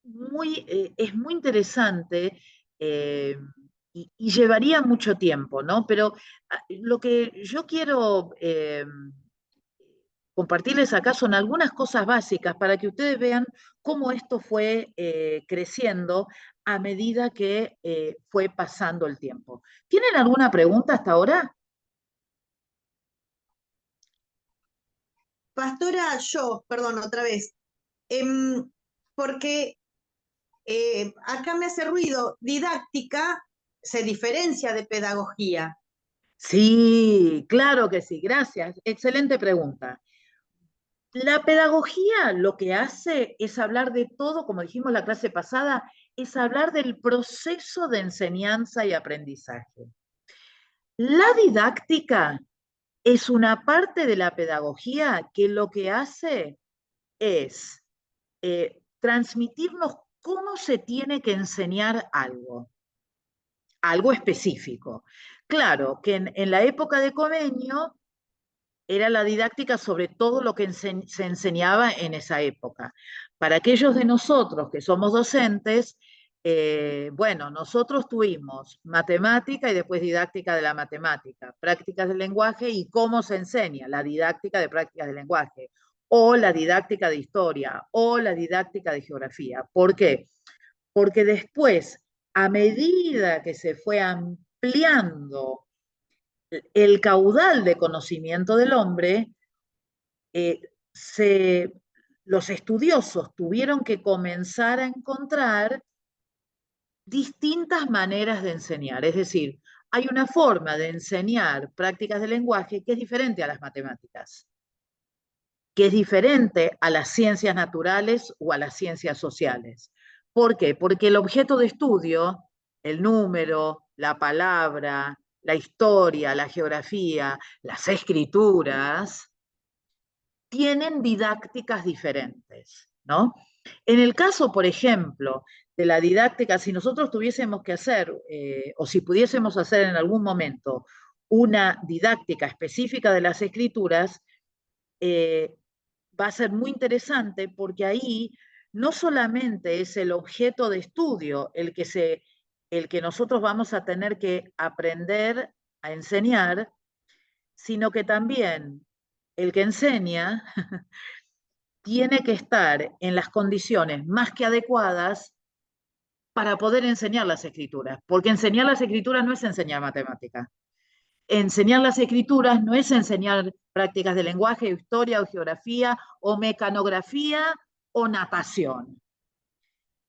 Es muy interesante y llevaría mucho tiempo, ¿no? Pero lo que yo quiero compartirles acá son algunas cosas básicas para que ustedes vean cómo esto fue creciendo a medida que fue pasando el tiempo. ¿Tienen alguna pregunta hasta ahora? Pastora, perdón, otra vez, porque acá me hace ruido, didáctica se diferencia de pedagogía. Sí, claro que sí, gracias. Excelente pregunta. La pedagogía lo que hace es hablar de todo, como dijimos la clase pasada, es hablar del proceso de enseñanza y aprendizaje. La didáctica es una parte de la pedagogía que lo que hace es transmitirnos cómo se tiene que enseñar algo específico. Claro que en la época de Comenius era la didáctica sobre todo lo que se enseñaba en esa época. Para aquellos de nosotros que somos docentes, bueno, nosotros tuvimos matemática y después didáctica de la matemática, prácticas del lenguaje y cómo se enseña, la didáctica de prácticas del lenguaje, o la didáctica de historia, o la didáctica de geografía. ¿Por qué? Porque después, a medida que se fue ampliando el caudal de conocimiento del hombre, los estudiosos tuvieron que comenzar a encontrar distintas maneras de enseñar. Es decir, hay una forma de enseñar prácticas de lenguaje que es diferente a las matemáticas, que es diferente a las ciencias naturales o a las ciencias sociales. ¿Por qué? Porque el objeto de estudio, el número, la palabra, la historia, la geografía, las escrituras, tienen didácticas diferentes, ¿no? En el caso, por ejemplo, de la didáctica, si nosotros tuviésemos que hacer, o si pudiésemos hacer en algún momento una didáctica específica de las escrituras, va a ser muy interesante porque ahí no solamente es el objeto de estudio el que nosotros vamos a tener que aprender a enseñar, sino que también el que enseña tiene que estar en las condiciones más que adecuadas para poder enseñar las escrituras, porque enseñar las escrituras no es enseñar matemática. Enseñar las escrituras no es enseñar prácticas de lenguaje, historia o geografía o mecanografía o natación.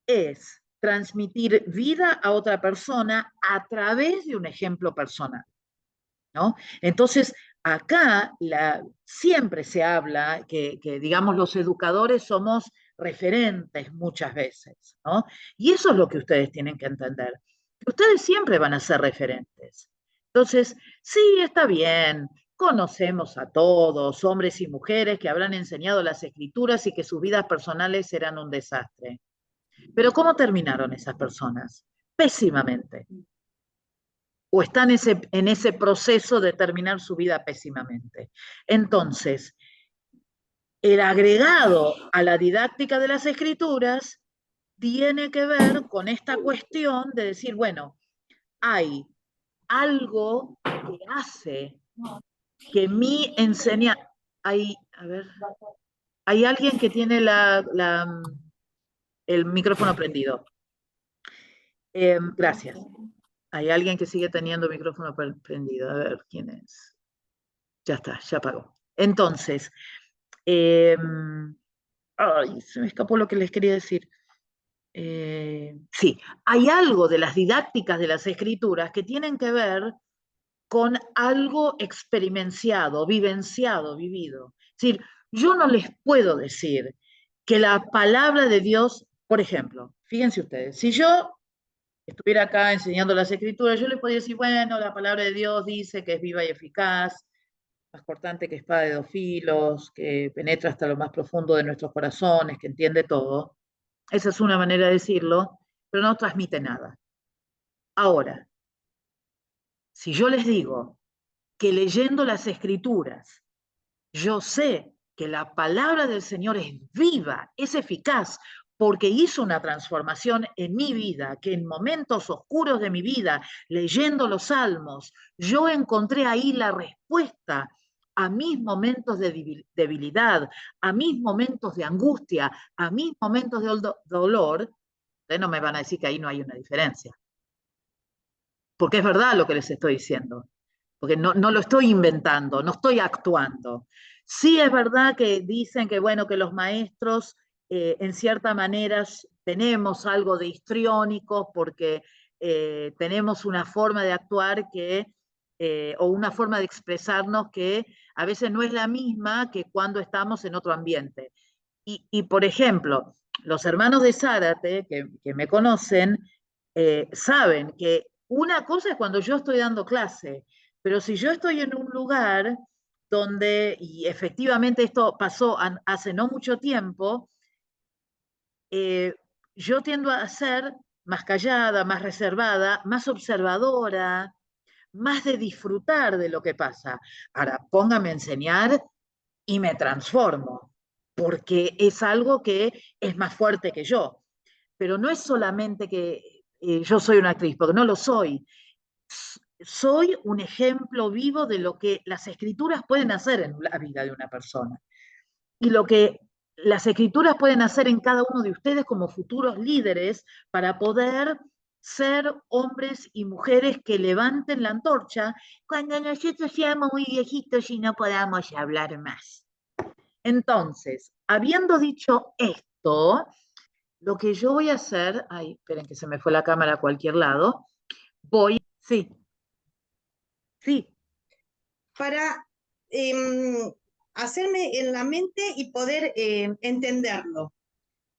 Es transmitir vida a otra persona a través de un ejemplo personal, ¿no? Entonces, acá siempre se habla que, digamos, los educadores somos referentes muchas veces, ¿no? Y eso es lo que ustedes tienen que entender. Ustedes siempre van a ser referentes. Entonces, sí, está bien, conocemos a todos, hombres y mujeres que habrán enseñado las escrituras y que sus vidas personales eran un desastre. Pero ¿cómo terminaron esas personas? Pésimamente. O están en ese proceso de terminar su vida pésimamente. Entonces, el agregado a la didáctica de las escrituras tiene que ver con esta cuestión de decir, bueno, hay algo que hace que mi enseñanza... Hay alguien que tiene el micrófono prendido. Gracias. Hay alguien que sigue teniendo el micrófono prendido. A ver, ¿quién es? Ya está, ya apagó. Entonces, ay, se me escapó lo que les quería decir. Sí, hay algo de las didácticas de las escrituras que tienen que ver con algo experienciado, vivenciado, vivido. Es decir, yo no les puedo decir que la palabra de Dios, por ejemplo, fíjense ustedes, si yo estuviera acá enseñando las escrituras, yo les podría decir, bueno, la palabra de Dios dice que es viva y eficaz, más cortante que espada de 2 filos, que penetra hasta lo más profundo de nuestros corazones, que entiende todo. Esa es una manera de decirlo, pero no transmite nada. Ahora, si yo les digo que leyendo las escrituras, yo sé que la palabra del Señor es viva, es eficaz, porque hizo una transformación en mi vida, que en momentos oscuros de mi vida, leyendo los salmos, yo encontré ahí la respuesta a mis momentos de debilidad, a mis momentos de angustia, a mis momentos de dolor. Ustedes no me van a decir que ahí no hay una diferencia. Porque es verdad lo que les estoy diciendo. Porque no lo estoy inventando, no estoy actuando. Sí es verdad que dicen que, bueno, que los maestros en cierta manera tenemos algo de histriónicos porque tenemos una forma de actuar o una forma de expresarnos que a veces no es la misma que cuando estamos en otro ambiente. Y por ejemplo, los hermanos de Zárate, que me conocen, saben que una cosa es cuando yo estoy dando clase, pero si yo estoy en un lugar donde, y efectivamente esto pasó hace no mucho tiempo, eh, yo tiendo a ser más callada, más reservada, más observadora, más de disfrutar de lo que pasa. Ahora, póngame a enseñar y me transformo, porque es algo que es más fuerte que yo. Pero no es solamente que yo soy una actriz, porque no lo soy. Soy un ejemplo vivo de lo que las escrituras pueden hacer en la vida de una persona y lo que las escrituras pueden hacer en cada uno de ustedes como futuros líderes para poder ser hombres y mujeres que levanten la antorcha cuando nosotros seamos muy viejitos y no podamos hablar más. Entonces, habiendo dicho esto, lo que yo voy a hacer, ay, esperen que se me fue la cámara a cualquier lado, sí, sí, para hacerme en la mente y poder entenderlo.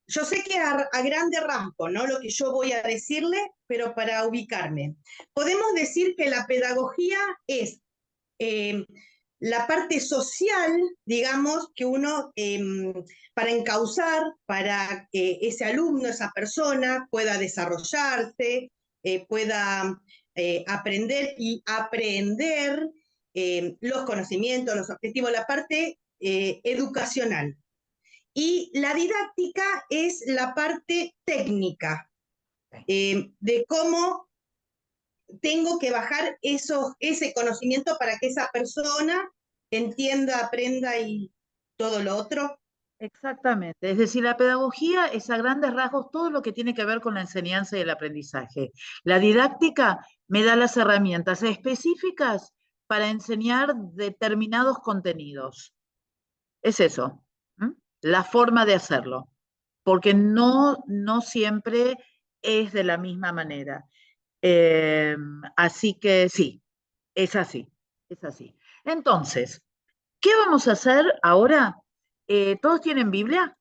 Yo sé que a grande rasgo, ¿no? Lo que yo voy a decirle, pero para ubicarme. Podemos decir que la pedagogía es la parte social, digamos, que uno, para encauzar, para que ese alumno, esa persona pueda desarrollarse, pueda aprender y aprender los conocimientos, los objetivos, la parte educacional. Y la didáctica es la parte técnica, de cómo tengo que bajar ese conocimiento para que esa persona entienda, aprenda y todo lo otro. exactamente. Es decir, la pedagogía es a grandes rasgos todo lo que tiene que ver con la enseñanza y el aprendizaje. La didáctica me da las herramientas específicas para enseñar determinados contenidos. Es eso, ¿m? La forma de hacerlo, porque no siempre es de la misma manera. Así que sí, es así, es así. Entonces, ¿qué vamos a hacer ahora? ¿Todos tienen Biblia?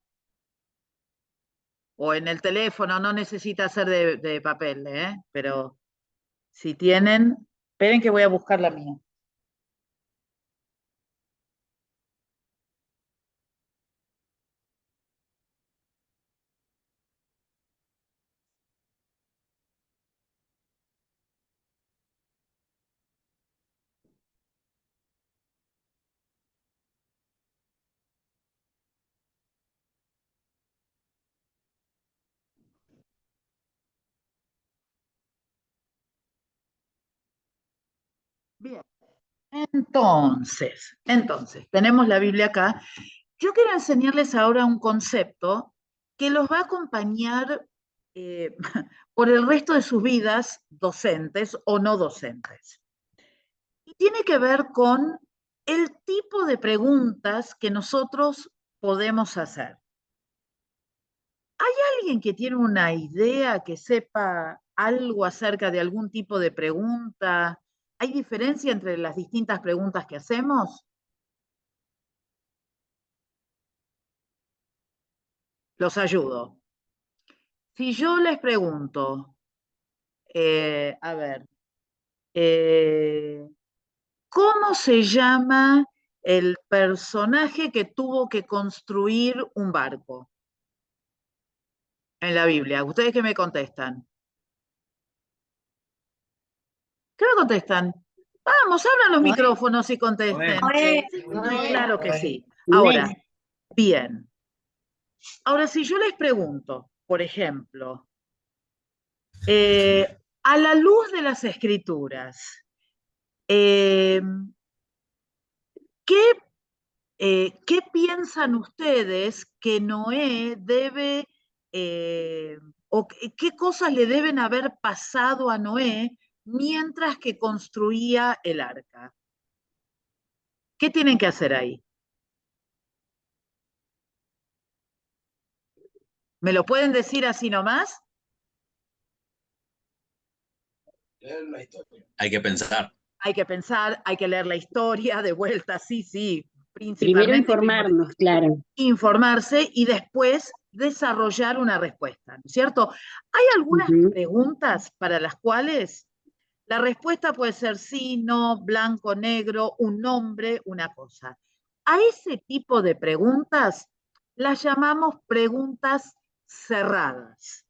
O en el teléfono, no necesita ser de papel, pero si tienen, esperen que voy a buscar la mía. Bien, entonces, tenemos la Biblia acá. Yo quiero enseñarles ahora un concepto que los va a acompañar por el resto de sus vidas, docentes o no docentes. Y tiene que ver con el tipo de preguntas que nosotros podemos hacer. ¿Hay alguien que tiene una idea, que sepa algo acerca de algún tipo de pregunta? ¿Hay diferencia entre las distintas preguntas que hacemos? Los ayudo. Si yo les pregunto, a ver, ¿cómo se llama el personaje que tuvo que construir un barco en la Biblia? ¿Ustedes qué me contestan? ¿Qué me contestan? Vamos, abran los micrófonos y contesten. Claro que sí. Ahora, bien. Ahora, si yo les pregunto, por ejemplo, a la luz de las escrituras, ¿qué piensan ustedes que Noé debe, o qué cosas le deben haber pasado a Noé mientras que construía el arca? ¿Qué tienen que hacer ahí? ¿Me lo pueden decir así nomás? Hay que pensar. Hay que pensar, hay que leer la historia de vuelta, sí, Primero principalmente informarnos, claro. informarse y después desarrollar una respuesta, ¿no es cierto? Hay algunas Ujú. preguntas para las cuales la respuesta puede ser sí, no, blanco, negro, un nombre, una cosa. A ese tipo de preguntas las llamamos preguntas cerradas.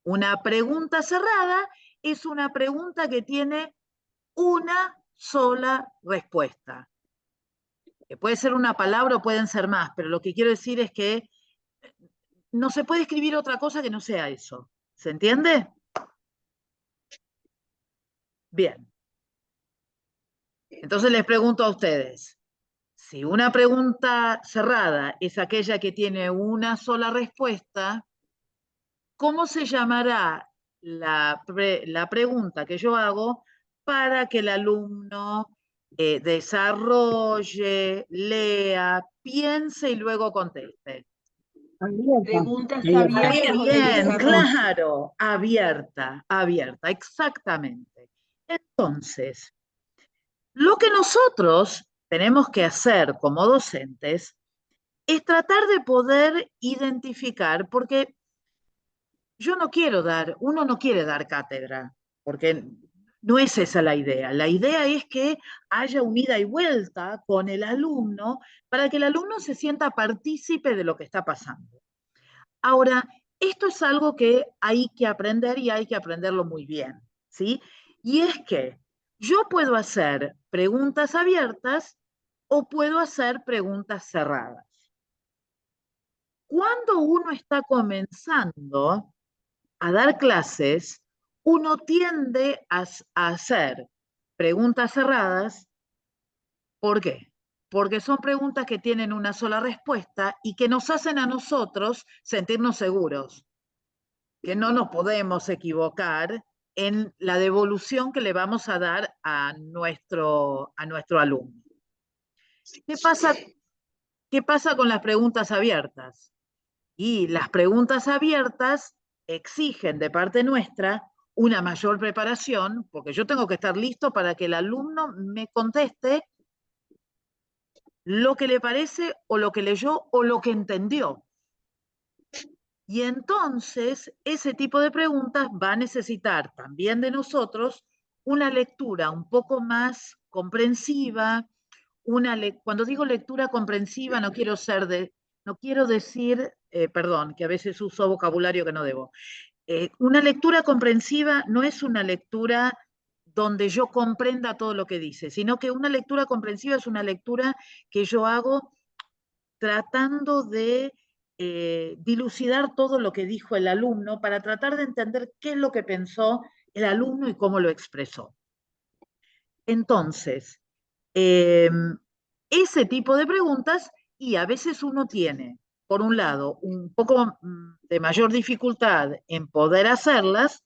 Una pregunta cerrada es una pregunta que tiene una sola respuesta. Que puede ser una palabra o pueden ser más, pero lo que quiero decir es que no se puede escribir otra cosa que no sea eso. ¿Se entiende? Bien. Entonces les pregunto a ustedes, si una pregunta cerrada es aquella que tiene una sola respuesta, ¿cómo se llamará la pregunta que yo hago para que el alumno desarrolle, lea, piense y luego conteste? Preguntas Abierta. abiertas de Bien, desarrollo. claro, abierta, abierta, exactamente. Entonces, lo que nosotros tenemos que hacer como docentes es tratar de poder identificar, porque yo no quiero dar, uno no quiere dar cátedra, porque no es esa la idea. La idea es que haya un ida y vuelta con el alumno para que el alumno se sienta partícipe de lo que está pasando. Ahora, esto es algo que hay que aprender y hay que aprenderlo muy bien, ¿sí? Y es que yo puedo hacer preguntas abiertas o puedo hacer preguntas cerradas. Cuando uno está comenzando a dar clases, uno tiende a hacer preguntas cerradas. ¿Por qué? Porque son preguntas que tienen una sola respuesta y que nos hacen a nosotros sentirnos seguros, que no nos podemos equivocar en la devolución que le vamos a dar a nuestro alumno. ¿Qué pasa con las preguntas abiertas? Y las preguntas abiertas exigen de parte nuestra una mayor preparación, porque yo tengo que estar listo para que el alumno me conteste lo que le parece o lo que leyó o lo que entendió. Y entonces ese tipo de preguntas va a necesitar también de nosotros una lectura un poco más comprensiva. Cuando digo lectura comprensiva no quiero decir, perdón, que a veces uso vocabulario que no debo. Una lectura comprensiva no es una lectura donde yo comprenda todo lo que dice, sino que una lectura comprensiva es una lectura que yo hago tratando de dilucidar todo lo que dijo el alumno para tratar de entender qué es lo que pensó el alumno y cómo lo expresó. Entonces, ese tipo de preguntas, y a veces uno tiene, por un lado, un poco de mayor dificultad en poder hacerlas,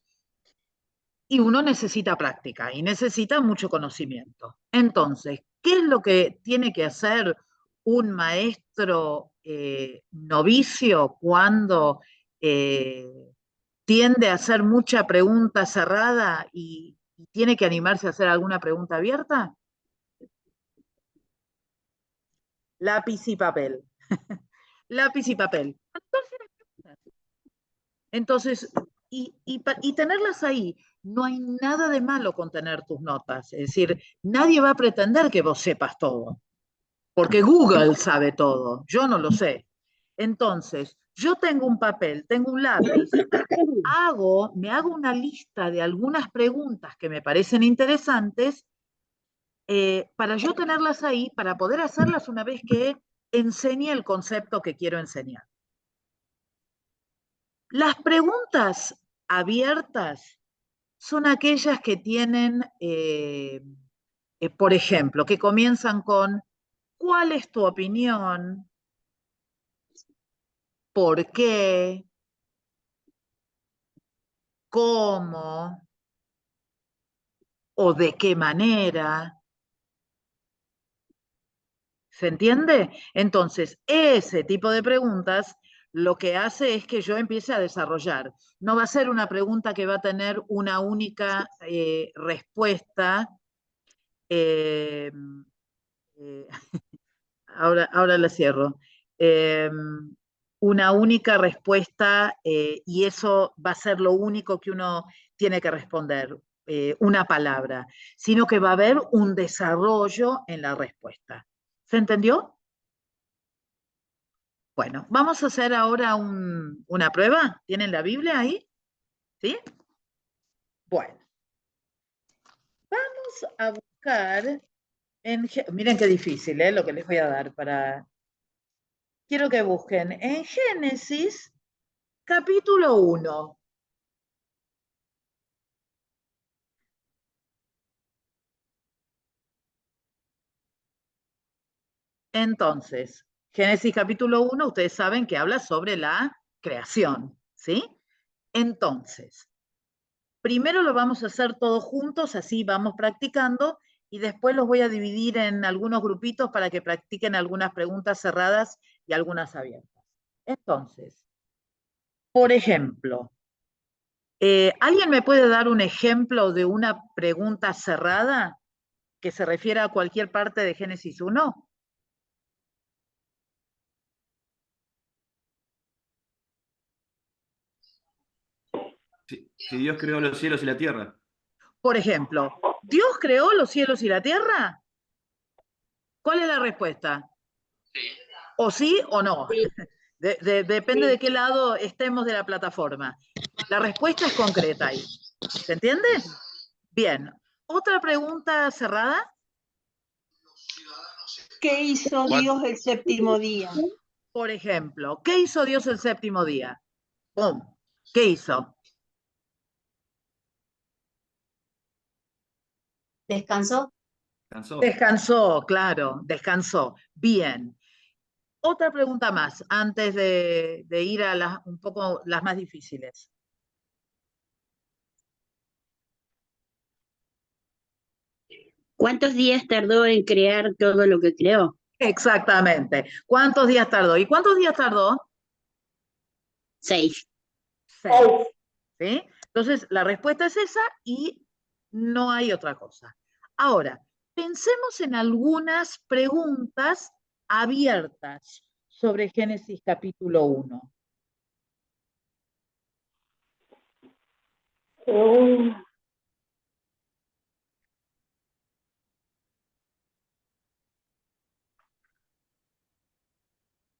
y uno necesita práctica y necesita mucho conocimiento. Entonces, ¿qué es lo que tiene que hacer un maestro novicio cuando tiende a hacer mucha pregunta cerrada y tiene que animarse a hacer alguna pregunta abierta? Lápiz y papel. Lápiz y papel. Entonces, y tenerlas ahí. No hay nada de malo con tener tus notas. Es decir, nadie va a pretender que vos sepas todo, porque Google sabe todo, yo no lo sé. Entonces, yo tengo un papel, tengo un lápiz, me hago una lista de algunas preguntas que me parecen interesantes para yo tenerlas ahí, para poder hacerlas una vez que enseñe el concepto que quiero enseñar. Las preguntas abiertas son aquellas que tienen, por ejemplo, que comienzan con ¿cuál es tu opinión? ¿Por qué? ¿Cómo? ¿O de qué manera? ¿Se entiende? Entonces, ese tipo de preguntas lo que hace es que yo empiece a desarrollar. No va a ser una pregunta que va a tener una única respuesta. Eh, ahora la cierro. Una única respuesta y eso va a ser lo único que uno tiene que responder, una palabra, sino que va a haber un desarrollo en la respuesta. ¿Se entendió? Bueno, vamos a hacer ahora una prueba. ¿Tienen la Biblia ahí? ¿Sí? Bueno, vamos a buscar miren qué difícil, lo que les voy a dar para... Quiero que busquen en Génesis capítulo 1. Entonces, Génesis capítulo 1, ustedes saben que habla sobre la creación, ¿sí? Entonces, primero lo vamos a hacer todos juntos, así vamos practicando, y después los voy a dividir en algunos grupitos para que practiquen algunas preguntas cerradas y algunas abiertas. Entonces, por ejemplo, ¿alguien me puede dar un ejemplo de una pregunta cerrada que se refiera a cualquier parte de Génesis 1? Si Dios creó los cielos y la tierra. Por ejemplo, ¿Dios creó los cielos y la tierra? ¿Cuál es la respuesta? Sí. ¿O sí o no? Sí. Depende Sí. de qué lado estemos de la plataforma. La respuesta es concreta ahí. ¿Se entiende? Bien. ¿Otra pregunta cerrada? ¿Qué hizo Dios el séptimo día? Por ejemplo, ¿qué hizo Dios el séptimo día? ¡Pum! ¿Qué hizo? ¿Descansó? Cansó. Descansó, claro, descansó. Bien. Otra pregunta más, antes de ir a un poco las más difíciles. ¿Cuántos días tardó en crear todo lo que creó? Exactamente. ¿Cuántos días tardó? ¿Y cuántos días tardó? 6. 6. ¿Sí? Entonces, la respuesta es esa y no hay otra cosa. Ahora, pensemos en algunas preguntas abiertas sobre Génesis capítulo 1.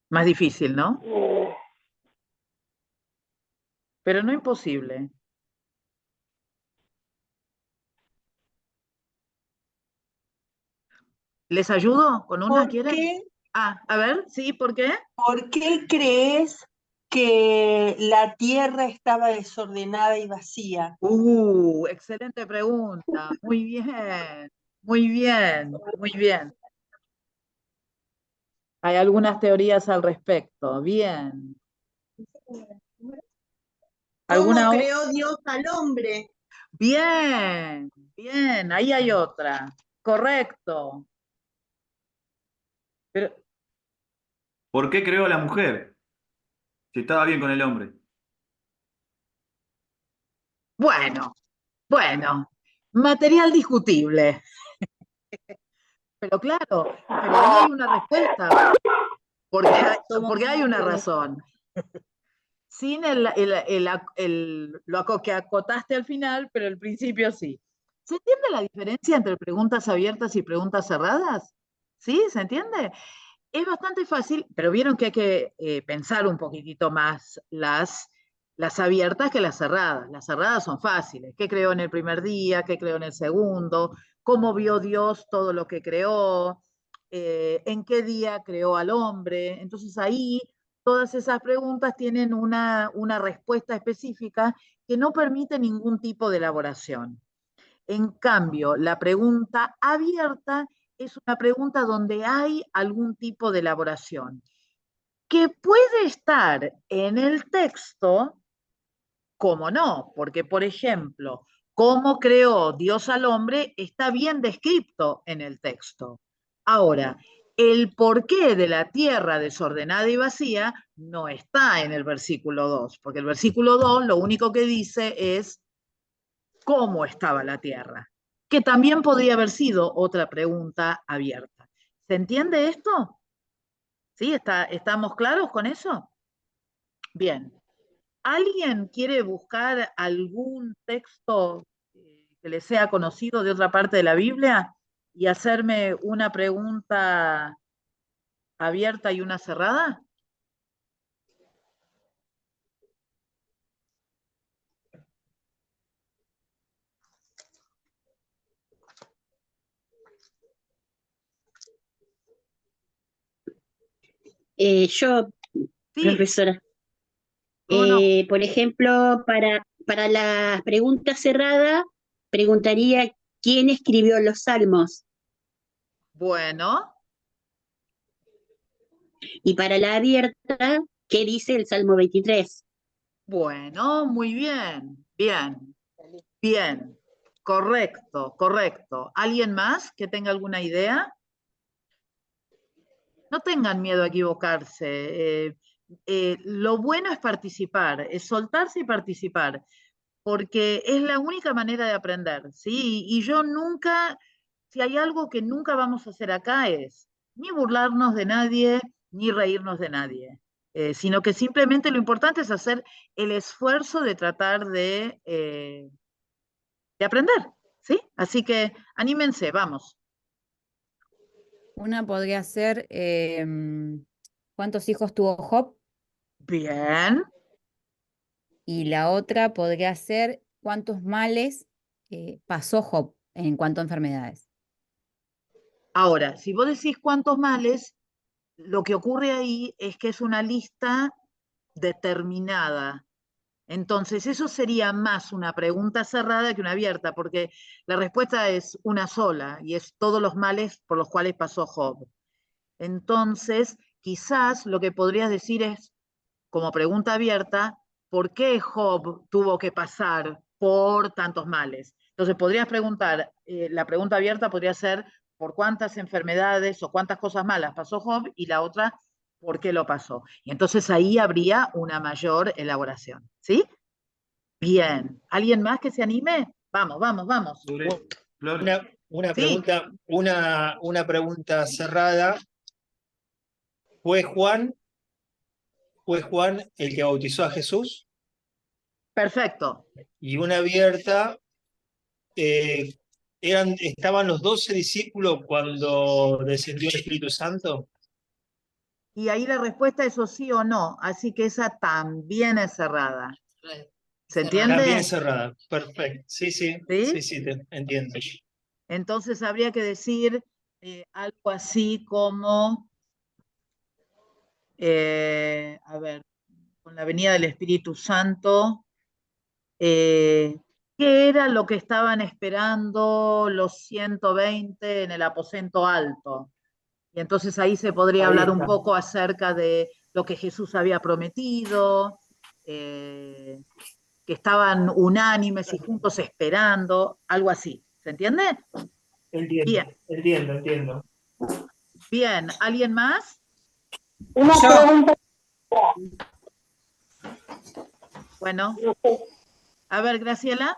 Más difícil, ¿no? Pero no imposible. ¿Les ayudo con una? ¿Por ¿Quieren? qué, A ver, sí, ¿por qué? por qué crees que la tierra estaba desordenada y vacía? Excelente pregunta. Muy bien, muy bien, muy bien. Hay algunas teorías al respecto. Bien. ¿Cómo ¿Alguna? creó Dios al hombre? Bien, bien. Ahí hay otra. Correcto. Pero, ¿Por qué creó a la mujer? Si estaba bien con el hombre. bueno, material discutible. Pero claro, pero ahí hay una respuesta, porque hay una razón. Sin lo que acotaste al final, pero el principio sí. ¿Se entiende la diferencia entre preguntas abiertas y preguntas cerradas? ¿Sí? ¿Se entiende? Es bastante fácil, pero vieron que hay que pensar un poquitito más las abiertas que las cerradas. Las cerradas son fáciles. ¿Qué creó en el primer día? ¿Qué creó en el segundo? ¿Cómo vio Dios todo lo que creó? ¿En qué día creó al hombre? Entonces ahí todas esas preguntas tienen una respuesta específica que no permite ningún tipo de elaboración. En cambio, la pregunta abierta es una pregunta donde hay algún tipo de elaboración, que puede estar en el texto, como no, porque por ejemplo, cómo creó Dios al hombre está bien descrito en el texto. Ahora, el porqué de la tierra desordenada y vacía no está en el versículo 2, porque el versículo 2 lo único que dice es cómo estaba la tierra, que también podría haber sido otra pregunta abierta. ¿Se entiende esto? ¿Sí? ¿Estamos claros con eso? Bien. ¿Alguien quiere buscar algún texto que le sea conocido de otra parte de la Biblia y hacerme una pregunta abierta y una cerrada? Yo, Sí, profesora, ¿cómo no? por ejemplo, para la pregunta cerrada, preguntaría quién escribió los salmos. Bueno, Y para la abierta, ¿qué dice el Salmo 23? bueno, muy bien, bien, bien. Correcto, correcto. ¿Alguien más que tenga alguna idea? No tengan miedo a equivocarse. Lo bueno es participar, es soltarse y participar, porque es la única manera de aprender, ¿sí? Y yo nunca, si hay algo que nunca vamos a hacer acá es ni burlarnos de nadie, ni reírnos de nadie, sino que simplemente lo importante es hacer el esfuerzo de tratar de aprender, ¿sí? Así que anímense, vamos. Una podría ser, ¿cuántos hijos tuvo Job? Bien, Y la otra podría ser, ¿cuántos males pasó Job en cuanto a enfermedades? ahora, si vos decís cuántos males, lo que ocurre ahí es que es una lista determinada. Entonces, eso sería más una pregunta cerrada que una abierta, porque la respuesta es una sola y es todos los males por los cuales pasó Job. Entonces, quizás lo que podrías decir es, como pregunta abierta, ¿por qué Job tuvo que pasar por tantos males? Entonces, podrías preguntar, la pregunta abierta podría ser, ¿por cuántas enfermedades o cuántas cosas malas pasó Job? Y la otra, ¿por qué lo pasó? Y entonces ahí habría una mayor elaboración, ¿sí? Bien. ¿Alguien más que se anime? Vamos, vamos, vamos. Flor, Una Sí, pregunta, una pregunta cerrada. ¿Fue Juan el que bautizó a Jesús? perfecto. Y una abierta, eh, ¿estaban los 12 discípulos cuando descendió el Espíritu Santo? Y ahí la respuesta es o sí o no, así que esa también es cerrada. ¿Se También entiende? cerrada. Perfecto. Sí, sí, ¿Sí? sí, sí, te entiendo. Entonces habría que decir algo así como, a ver, con la venida del Espíritu Santo, eh, ¿qué era lo que estaban esperando los 120 en el aposento alto? Y entonces ahí se podría Ahí hablar un está. poco acerca de lo que Jesús había prometido, que estaban unánimes y juntos esperando, algo así. ¿Se entiende? Entiendo, Bien, entiendo. bien. ¿Alguien más? Una Yo, pregunta, Bueno, a ver, Graciela.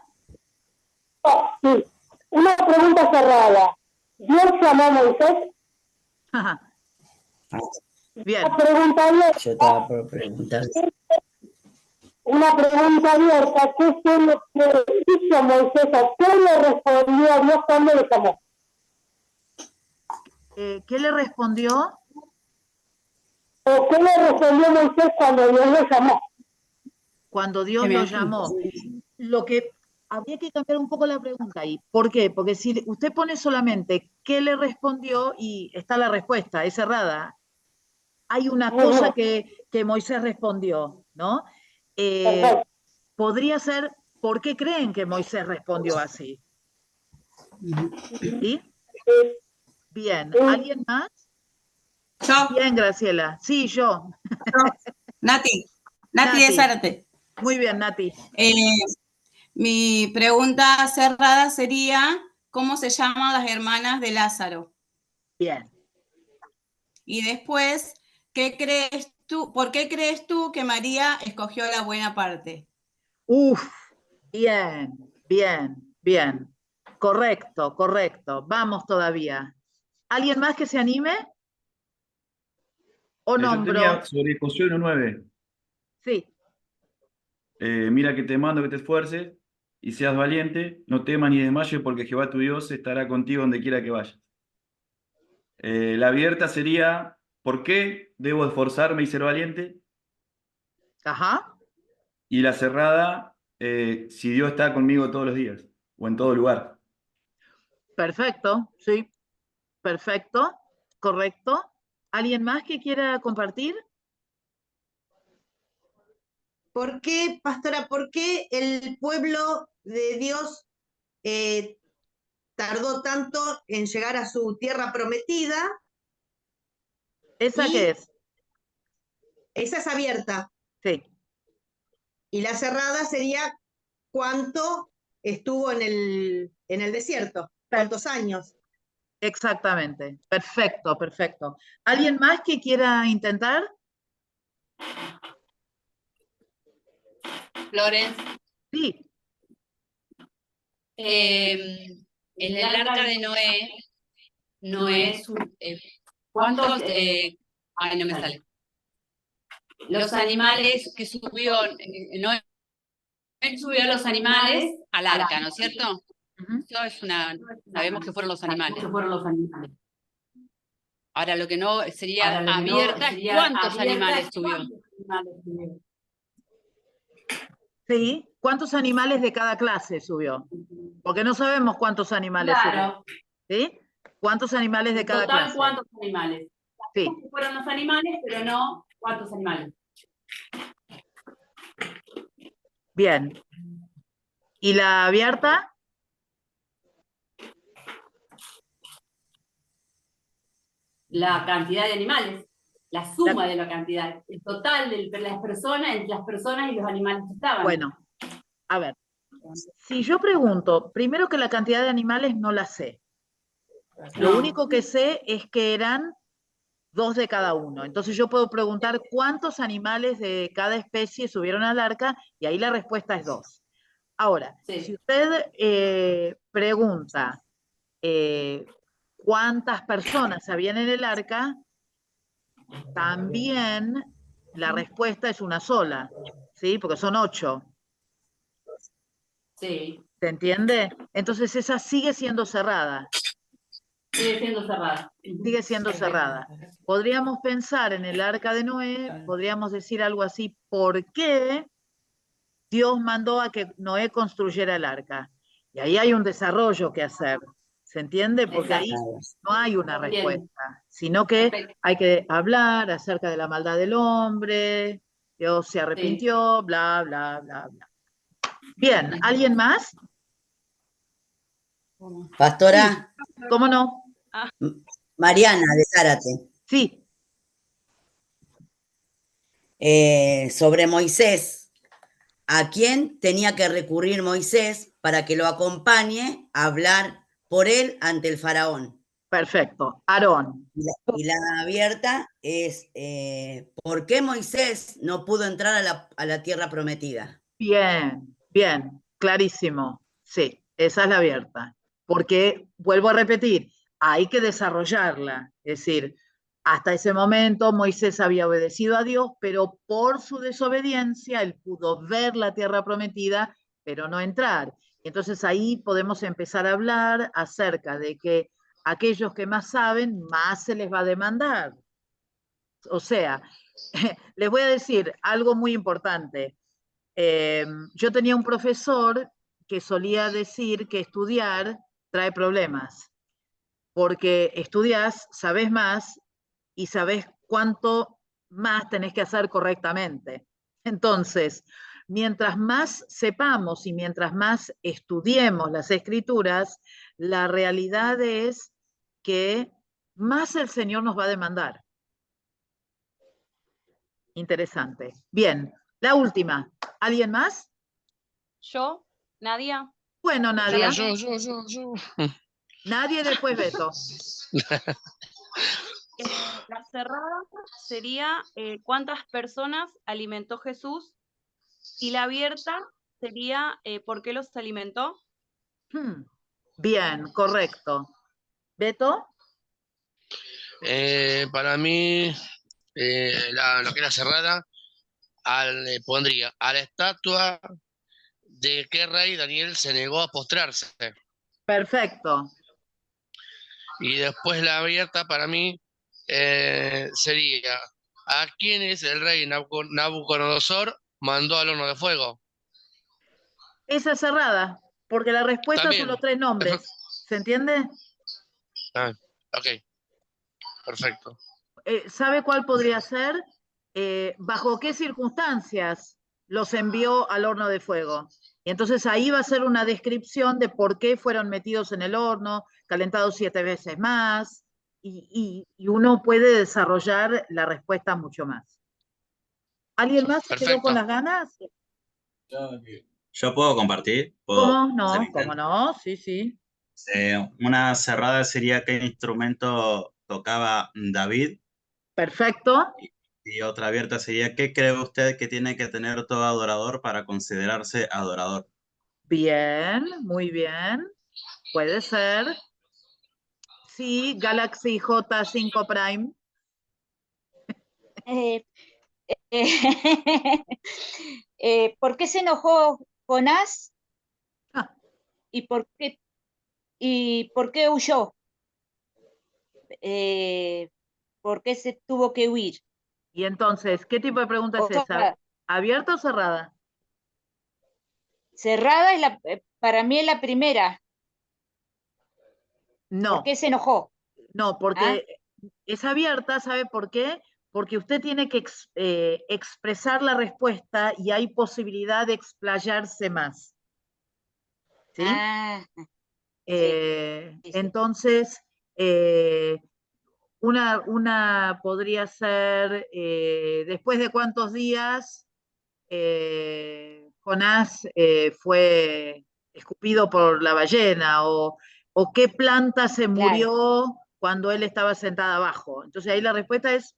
sí, una pregunta cerrada. ¿Dios llamó a Moisés? Bien, Una pregunta abierta, yo estaba por preguntar. una pregunta abierta. ¿Qué fue lo que hizo Moisés? ¿A qué le respondió a Dios cuando le llamó? ¿qué le respondió? ¿O qué le respondió Moisés cuando Dios lo llamó? Cuando Dios lo llamó. Lo que habría que cambiar un poco la pregunta ahí. ¿Por qué? Porque si usted pone solamente qué le respondió y está la respuesta, es cerrada. Hay una cosa que Moisés respondió, ¿no? Eh, Perfecto. podría ser, ¿por qué creen que Moisés respondió así? ¿Sí? Bien. ¿Alguien más? Yo, Bien, Graciela. Sí, yo. Nati, Nati de Nati. Zárate. Muy bien, Nati. Mi pregunta cerrada sería, ¿cómo se llaman las hermanas de Lázaro? Bien. Y después, ¿por qué crees tú que María escogió la buena parte? Uf, bien, bien, bien. Correcto, correcto. Vamos todavía. ¿Alguien más que se anime? O Yo nombro. tenía sobre Josué 1:9. Sí, Mira que te mando que te esfuerces y seas valiente, no temas ni desmayes, porque Jehová tu Dios estará contigo donde quiera que vayas. La abierta sería, ¿por qué debo esforzarme y ser valiente? ajá, Y la cerrada, si Dios está conmigo todos los días o en todo lugar. perfecto, sí, perfecto, correcto. ¿Alguien más que quiera compartir? ¿Por qué, pastora, por qué el pueblo de Dios tardó tanto en llegar a su tierra prometida? ¿Esa Y qué es? esa es abierta. Sí, Y la cerrada sería cuánto estuvo en el desierto, cuántos años. exactamente. Perfecto, perfecto. ¿Alguien más que quiera intentar? Flores, Sí, en el arca de Noé, ¿cuántos? Ay, no me sale. Los animales que subió, Noé subió a los animales al arca, ¿no es cierto? Eso es sabemos que fueron los animales. Ahora lo que no sería abierta es cuántos animales subió. sí. ¿Cuántos animales de cada clase subió? Porque no sabemos cuántos animales Claro. subió. ¿Sí? ¿Cuántos animales de En cada total, clase? ¿cuántos animales? Sí. Fueron los animales, pero no cuántos animales. Bien. ¿Y la abierta? La cantidad de animales, la suma de la cantidad, el total de las personas, entre las personas y los animales que estaban. Bueno, a ver. Si yo pregunto, primero que la cantidad de animales no la sé. Lo único que sé es que eran 2 de cada uno. Entonces yo puedo preguntar cuántos animales de cada especie subieron al arca y ahí la respuesta es 2. Ahora, si usted pregunta cuántas personas habían en el arca, también la respuesta es una sola, ¿sí? Porque son 8. Sí. ¿Se entiende? Entonces esa sigue siendo cerrada. Sigue siendo cerrada. Sigue siendo cerrada. Podríamos pensar en el arca de Noé, podríamos decir algo así, ¿por qué Dios mandó a que Noé construyera el arca? Y ahí hay un desarrollo que hacer, ¿se entiende? Porque ahí no hay una respuesta, sino que hay que hablar acerca de la maldad del hombre, Dios se arrepintió, bla, bla, bla, bla. Bien, ¿alguien más? Pastora. Sí, ¿cómo no? Mariana de Zárate. Sí. Sobre Moisés. ¿A quién tenía que recurrir Moisés para que lo acompañe a hablar por él ante el faraón? Perfecto, Aarón. Y la abierta es, ¿por qué Moisés no pudo entrar a la tierra prometida? Bien, bien, clarísimo. Sí, esa es la abierta. Porque, vuelvo a repetir, hay que desarrollarla. Es decir, hasta ese momento Moisés había obedecido a Dios, pero por su desobediencia él pudo ver la tierra prometida, pero no entrar. Entonces ahí podemos empezar a hablar acerca de que aquellos que más saben, más se les va a demandar. O sea, les voy a decir algo muy importante. Yo tenía un profesor que solía decir que estudiar trae problemas, porque estudias, sabes más y sabes cuánto más tenés que hacer correctamente. Entonces, mientras más sepamos y mientras más estudiemos las escrituras, la realidad es que más el Señor nos va a demandar. Interesante. Bien, la última. ¿Alguien más? Yo, Nadia. Bueno, Nadia. Yo. Nadie, después Beto. La cerrada sería ¿cuántas personas alimentó Jesús? Y la abierta sería ¿por qué los alimentó? Bien, correcto. ¿Beto? Para mí, lo que era cerrada, pondría a la estatua de qué rey Daniel se negó a postrarse. Perfecto. Y después la abierta para mí sería ¿a quién es el rey Nabucodonosor mandó al horno de fuego? Esa es cerrada, porque la respuesta son También. los 3 nombres. ¿Se entiende? Ah, ok, perfecto. ¿Sabe cuál podría ser? ¿Bajo qué circunstancias los envió al horno de fuego? Y entonces ahí va a ser una descripción de por qué fueron metidos en el horno, calentados 7 veces más, y uno puede desarrollar la respuesta mucho más. ¿Alguien más se quedó con las ganas? ¿Yo puedo compartir? ¿Cómo hacer no? intento? ¿Cómo no? Sí, sí. Una cerrada sería qué instrumento tocaba David. Perfecto. Y otra abierta sería ¿qué cree usted que tiene que tener todo adorador para considerarse adorador? Bien, muy bien. Puede ser. Sí, Galaxy J5 Prime. ¿Por qué se enojó Jonás? Ah. ¿Y por qué huyó? ¿Por qué se tuvo que huir? Y entonces, ¿qué tipo de pregunta es esa? Cerrada. ¿Abierta o cerrada? Cerrada es para mí es la primera. No. ¿Por qué se enojó? No, porque es abierta, ¿sabe por qué? Porque usted tiene que expresar la respuesta y hay posibilidad de explayarse más. ¿Sí? Entonces, una podría ser, ¿después de cuántos días Jonás fue escupido por la ballena? O qué planta se murió cuando él estaba sentado abajo. Entonces ahí la respuesta es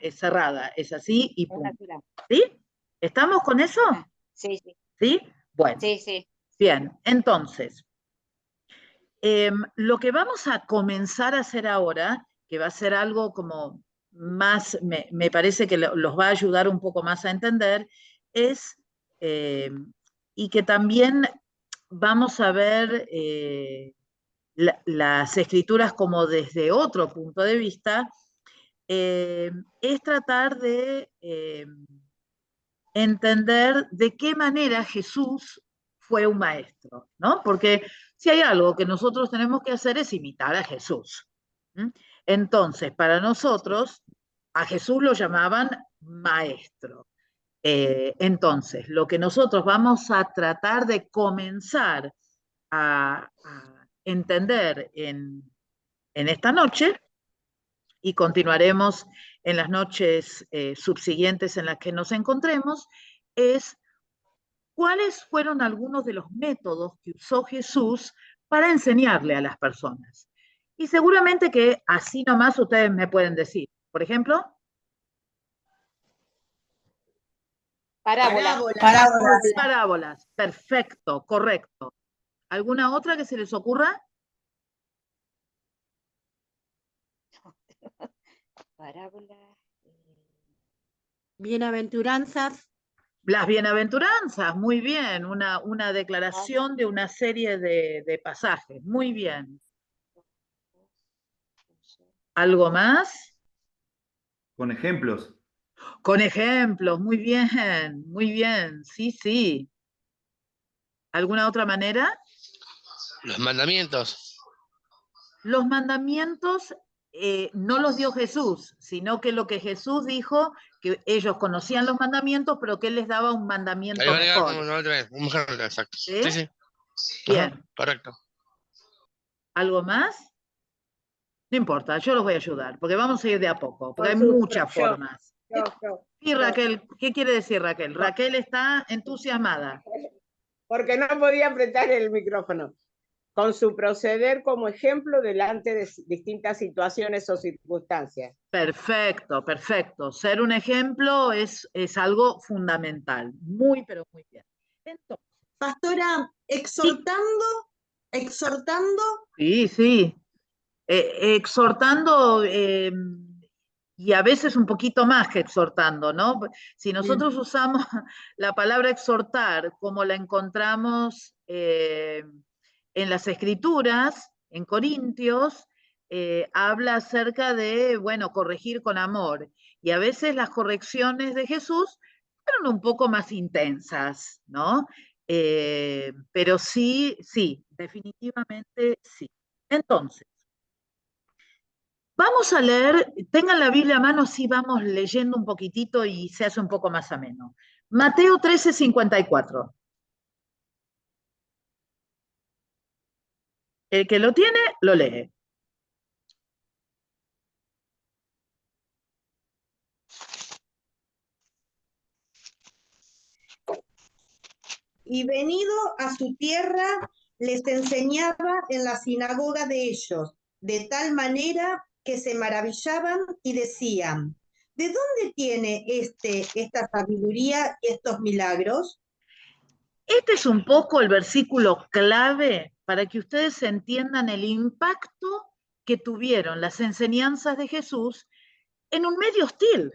es cerrada, es así y punto. ¿Sí? ¿Estamos con eso? Sí, sí. ¿Sí? Bueno. Sí, sí. Bien, entonces, lo que vamos a comenzar a hacer ahora, que va a ser algo como más, me parece que los va a ayudar un poco más a entender, es, y que también vamos a ver las escrituras como desde otro punto de vista, es tratar de entender de qué manera Jesús fue un maestro, ¿no? Porque si hay algo que nosotros tenemos que hacer es imitar a Jesús. Entonces, para nosotros, a Jesús lo llamaban maestro. Entonces, lo que nosotros vamos a tratar de comenzar a entender en esta noche, y continuaremos en las noches subsiguientes en las que nos encontremos, es cuáles fueron algunos de los métodos que usó Jesús para enseñarle a las personas. Y seguramente que así nomás ustedes me pueden decir. Por ejemplo, parábolas. Parábolas, perfecto, correcto. ¿Alguna otra que se les ocurra? Parábolas. Bienaventuranzas. Las bienaventuranzas, muy bien, una declaración de una serie de pasajes, muy bien. ¿Algo más? Con ejemplos. Con ejemplos, muy bien, sí, sí. ¿Alguna otra manera? Los mandamientos. Los mandamientos no los dio Jesús, sino que lo que Jesús dijo, que ellos conocían los mandamientos, pero que él les daba un mandamiento mejor. Un mejor, exacto. ¿Sí? Sí, sí. Bien. Ajá, correcto. ¿Algo más? No importa, yo los voy a ayudar, porque vamos a ir de a poco, porque hay muchas formas. Y Raquel, ¿qué quiere decir Raquel? Raquel está entusiasmada. Porque no podía apretar el micrófono. Con su proceder como ejemplo delante de distintas situaciones o circunstancias. Perfecto, perfecto. Ser un ejemplo es algo fundamental. Muy, pero muy bien. Entonces, Pastora, exhortando. Sí, sí. Exhortando, y a veces un poquito más que exhortando, ¿no? Si nosotros usamos la palabra exhortar como la encontramos en las Escrituras, en Corintios, habla acerca de, bueno, corregir con amor. Y a veces las correcciones de Jesús fueron un poco más intensas, ¿no? Pero sí, definitivamente sí. Entonces, vamos a leer, tengan la Biblia a mano, así vamos leyendo un poquitito y se hace un poco más ameno. Mateo 13:54. El que lo tiene, lo lee. Y venido a su tierra, les enseñaba en la sinagoga de ellos, de tal manera que se maravillaban y decían, ¿de dónde tiene esta sabiduría y estos milagros? Este es un poco el versículo clave para que ustedes entiendan el impacto que tuvieron las enseñanzas de Jesús en un medio hostil.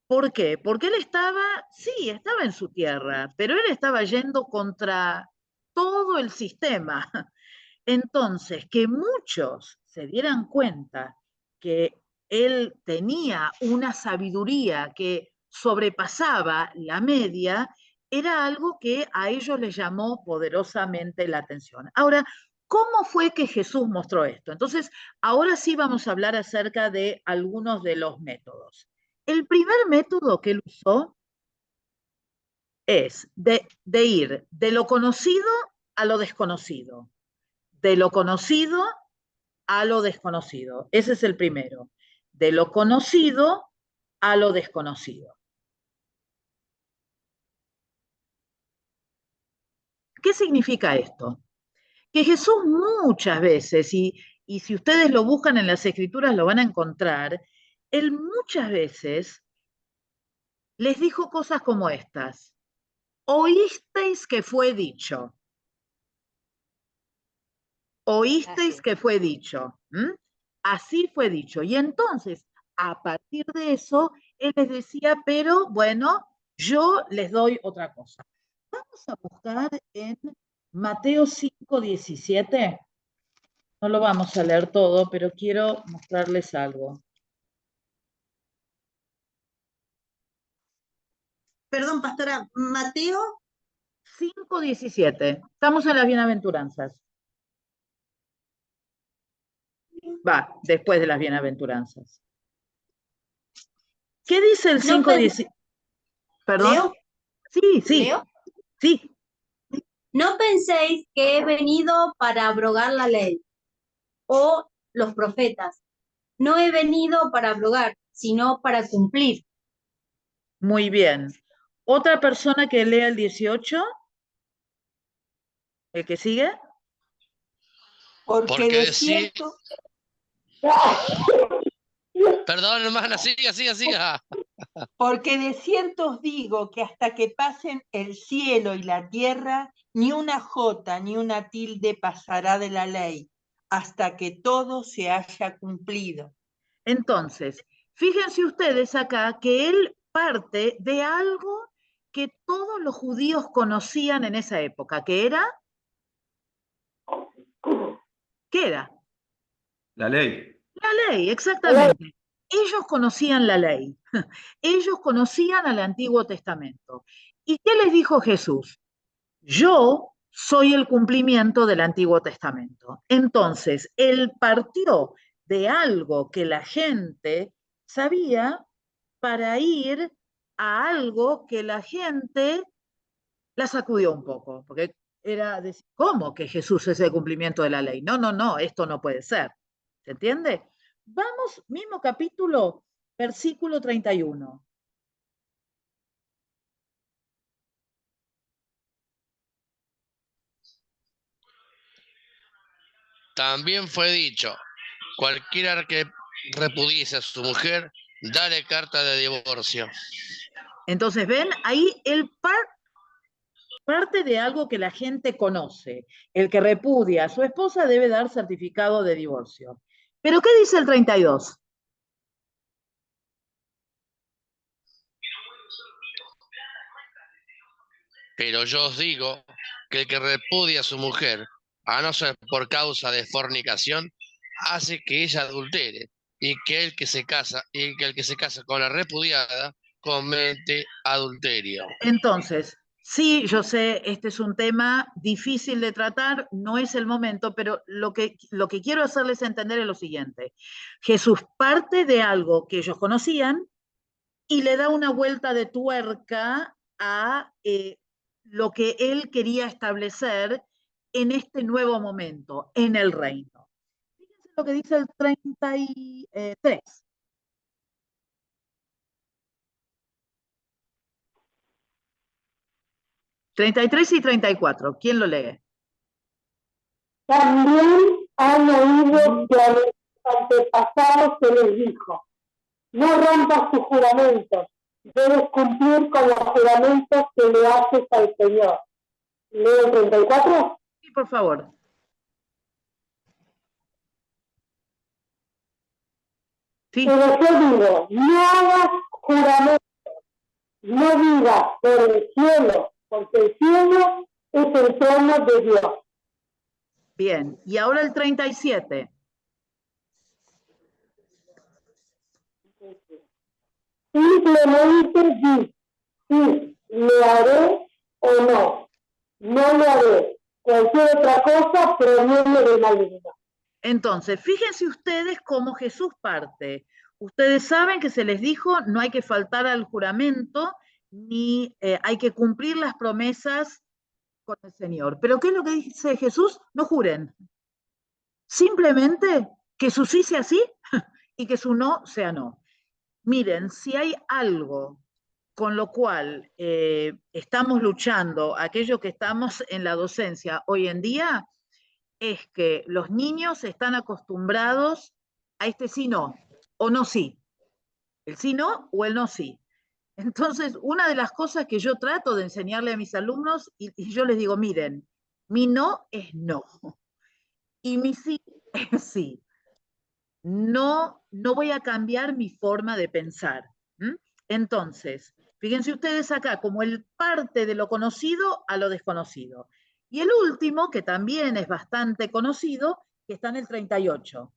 ¿Por qué? Porque él estaba en su tierra, pero él estaba yendo contra todo el sistema. Entonces, que muchos se dieran cuenta que él tenía una sabiduría que sobrepasaba la media, era algo que a ellos les llamó poderosamente la atención. Ahora, ¿cómo fue que Jesús mostró esto? Entonces, ahora sí vamos a hablar acerca de algunos de los métodos. El primer método que él usó es de ir de lo conocido a lo desconocido. De lo conocido a lo desconocido. Ese es el primero. De lo conocido a lo desconocido. ¿Qué significa esto? Que Jesús muchas veces, y si ustedes lo buscan en las Escrituras lo van a encontrar, él muchas veces les dijo cosas como estas. Oísteis que fue dicho. Oísteis que fue dicho. Así fue dicho. Y entonces, a partir de eso, él les decía, pero bueno, yo les doy otra cosa. Vamos a buscar en Mateo 5:17. No lo vamos a leer todo, pero quiero mostrarles algo. Perdón, pastora, Mateo 5:17. Estamos en las bienaventuranzas. Va, después de las bienaventuranzas. ¿Qué dice el 5:17? ¿Perdón? ¿Leo? Sí. ¿Leo? Sí. No penséis que he venido para abrogar la ley o los profetas. No he venido para abrogar, sino para cumplir. Muy bien. ¿Otra persona que lea el 18? ¿El que sigue? Porque de cierto... Perdón, hermana, siga. Porque de cierto os digo que hasta que pasen el cielo y la tierra, ni una jota ni una tilde pasará de la ley, hasta que todo se haya cumplido. Entonces, fíjense ustedes acá que él parte de algo que todos los judíos conocían en esa época, que era... ¿Qué era? La ley. La ley, exactamente. Ellos conocían la ley. Ellos conocían al Antiguo Testamento. ¿Y qué les dijo Jesús? Yo soy el cumplimiento del Antiguo Testamento. Entonces, él partió de algo que la gente sabía para ir a algo que la gente la sacudió un poco, porque era decir, ¿cómo que Jesús es el cumplimiento de la ley? No, esto no puede ser. ¿Se entiende? Vamos, mismo capítulo, versículo 31. También fue dicho, cualquiera que repudiese a su mujer, dale carta de divorcio. Entonces, ven, ahí el parte de algo que la gente conoce. El que repudia a su esposa debe dar certificado de divorcio. ¿Pero qué dice el 32? Pero yo os digo que el que repudia a su mujer, a no ser por causa de fornicación, hace que ella adultere, y que el que se casa con la repudiada comete adulterio. Entonces, sí, yo sé, este es un tema difícil de tratar, no es el momento, pero lo que quiero hacerles entender es lo siguiente. Jesús parte de algo que ellos conocían y le da una vuelta de tuerca a lo que él quería establecer en este nuevo momento, en el reino. Fíjense lo que dice el 33. ¿33 y 34? ¿Quién lo lee? También han oído que a los antepasados se les dijo, no rompas tus juramentos, debes cumplir con los juramentos que le haces al Señor. ¿Leo el 34? Sí, por favor. Sí. Pero yo digo, no hagas juramentos, no digas por el cielo, porque el cielo es el trono de Dios. Bien, y ahora el 37. Simplemente di, sí, le haré o no, no le haré. Cualquier otra cosa proviene del maligno. Entonces, fíjense ustedes cómo Jesús parte. Ustedes saben que se les dijo, no hay que faltar al juramento, ni hay que cumplir las promesas con el Señor. Pero ¿qué es lo que dice Jesús? No juren. Simplemente que su sí sea sí y que su no sea no. Miren, si hay algo con lo cual estamos luchando, aquello que estamos en la docencia hoy en día, es que los niños están acostumbrados a este sí no, o no sí. El sí no o el no sí. Entonces, una de las cosas que yo trato de enseñarle a mis alumnos, y yo les digo, miren, mi no es no, y mi sí es sí. No voy a cambiar mi forma de pensar. Entonces, fíjense ustedes acá, como el parte de lo conocido a lo desconocido. Y el último, que también es bastante conocido, que está en el 38.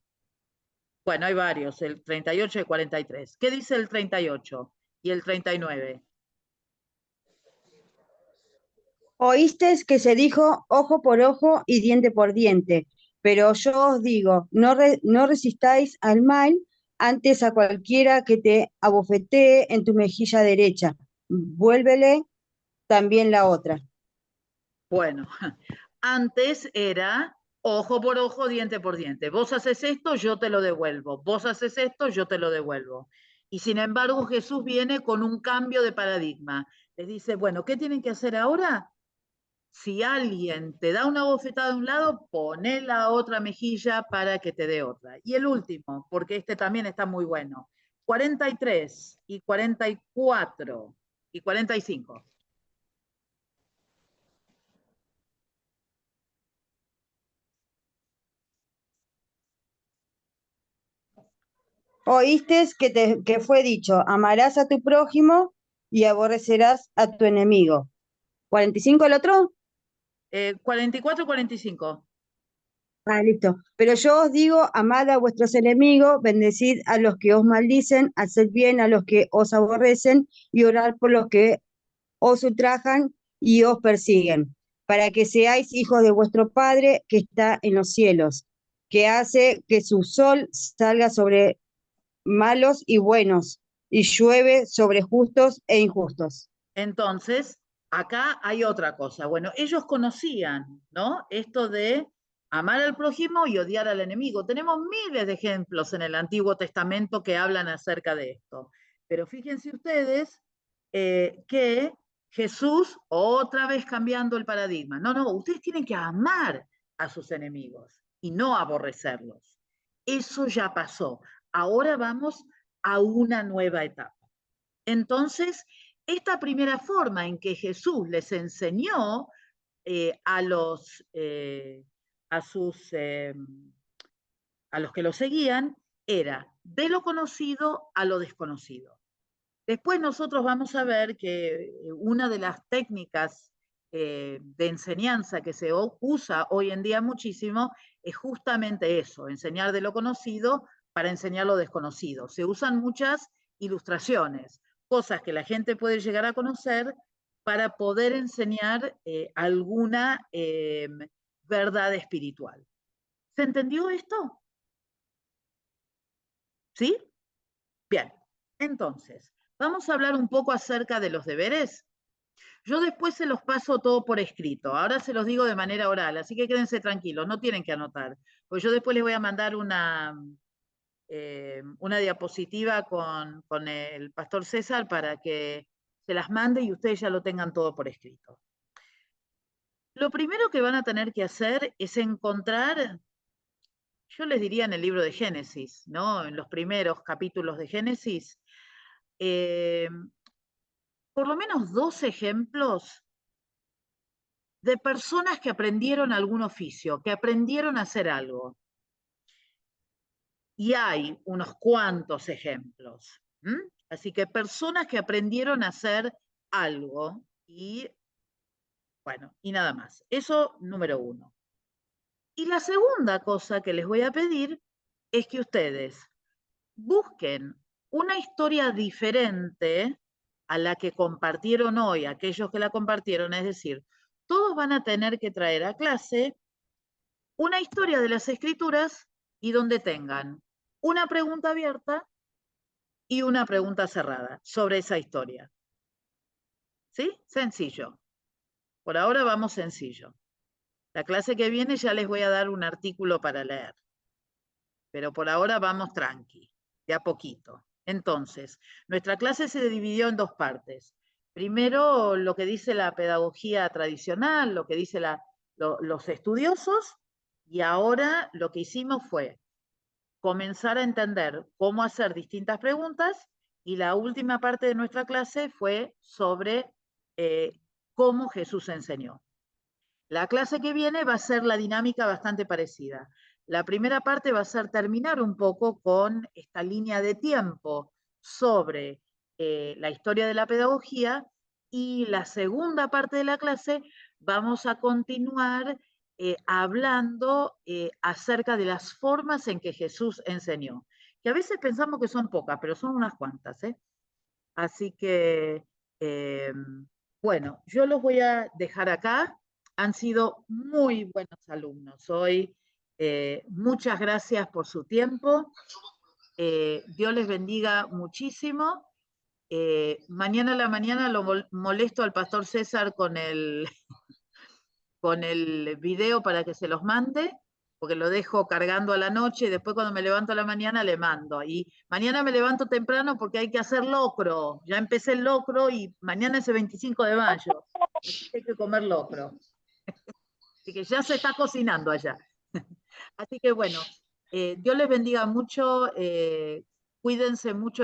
Bueno, hay varios, el 38 y el 43. ¿Qué dice el 38 y el 39? Oísteis que se dijo ojo por ojo y diente por diente, pero yo os digo, no resistáis al mal, antes a cualquiera que te abofetee en tu mejilla derecha, vuélvele también la otra. Bueno, antes era ojo por ojo, diente por diente. Vos haces esto, yo te lo devuelvo. Vos haces esto, yo te lo devuelvo. Y sin embargo, Jesús viene con un cambio de paradigma. Les dice, bueno, ¿qué tienen que hacer ahora? Si alguien te da una bofetada de un lado, poné la otra mejilla para que te dé otra. Y el último, porque este también está muy bueno, 43 y 44 y 45. Oísteis que fue dicho, amarás a tu prójimo y aborrecerás a tu enemigo. ¿45 el otro? 44 y 45. Ah, listo. Pero yo os digo, amad a vuestros enemigos, bendecid a los que os maldicen, haced bien a los que os aborrecen y orad por los que os ultrajan y os persiguen, para que seáis hijos de vuestro Padre que está en los cielos, que hace que su sol salga sobre malos y buenos, y llueve sobre justos e injustos. Entonces, acá hay otra cosa. Bueno, ellos conocían, ¿no? Esto de amar al prójimo y odiar al enemigo. Tenemos miles de ejemplos en el Antiguo Testamento que hablan acerca de esto. Pero fíjense ustedes que Jesús, otra vez cambiando el paradigma. No, ustedes tienen que amar a sus enemigos y no aborrecerlos. Eso ya pasó. Ahora vamos a una nueva etapa. Entonces, esta primera forma en que Jesús les enseñó a los que lo seguían era de lo conocido a lo desconocido. Después nosotros vamos a ver que una de las técnicas de enseñanza que se usa hoy en día muchísimo es justamente eso, enseñar de lo conocido para enseñar lo desconocido. Se usan muchas ilustraciones, cosas que la gente puede llegar a conocer para poder enseñar alguna verdad espiritual. ¿Se entendió esto? ¿Sí? Bien, entonces, vamos a hablar un poco acerca de los deberes. Yo después se los paso todo por escrito, ahora se los digo de manera oral, así que quédense tranquilos, no tienen que anotar, porque yo después les voy a mandar una diapositiva con el pastor César para que se las mande y ustedes ya lo tengan todo por escrito. Lo primero que van a tener que hacer es encontrar, yo les diría en el libro de Génesis, ¿no? En los primeros capítulos de Génesis, por lo menos 2 ejemplos de personas que aprendieron algún oficio, que aprendieron a hacer algo. Y hay unos cuantos ejemplos. Así que personas que aprendieron a hacer algo y, bueno, y nada más. Eso número 1. Y la segunda cosa que les voy a pedir es que ustedes busquen una historia diferente a la que compartieron hoy, aquellos que la compartieron, es decir, todos van a tener que traer a clase una historia de las Escrituras y donde tengan una pregunta abierta y una pregunta cerrada sobre esa historia. ¿Sí? Sencillo. Por ahora vamos sencillo. La clase que viene ya les voy a dar un artículo para leer. Pero por ahora vamos tranqui, de a poquito. Entonces, nuestra clase se dividió en 2 partes. Primero, lo que dice la pedagogía tradicional, lo que dicen los estudiosos, y ahora lo que hicimos fue comenzar a entender cómo hacer distintas preguntas, y la última parte de nuestra clase fue sobre cómo Jesús enseñó. La clase que viene va a ser la dinámica bastante parecida. La primera parte va a ser terminar un poco con esta línea de tiempo sobre la historia de la pedagogía, y la segunda parte de la clase vamos a continuar hablando acerca de las formas en que Jesús enseñó, que a veces pensamos que son pocas, pero son unas cuantas. Así que, bueno, yo los voy a dejar acá. Han sido muy buenos alumnos hoy. Muchas gracias por su tiempo. Dios les bendiga muchísimo. Mañana a la mañana lo molesto al pastor César con el video para que se los mande, porque lo dejo cargando a la noche y después cuando me levanto a la mañana le mando. Y mañana me levanto temprano porque hay que hacer locro. Ya empecé el locro y mañana es el 25 de mayo. Hay que comer locro. Así que ya se está cocinando allá. Así que bueno, Dios les bendiga mucho, cuídense mucho.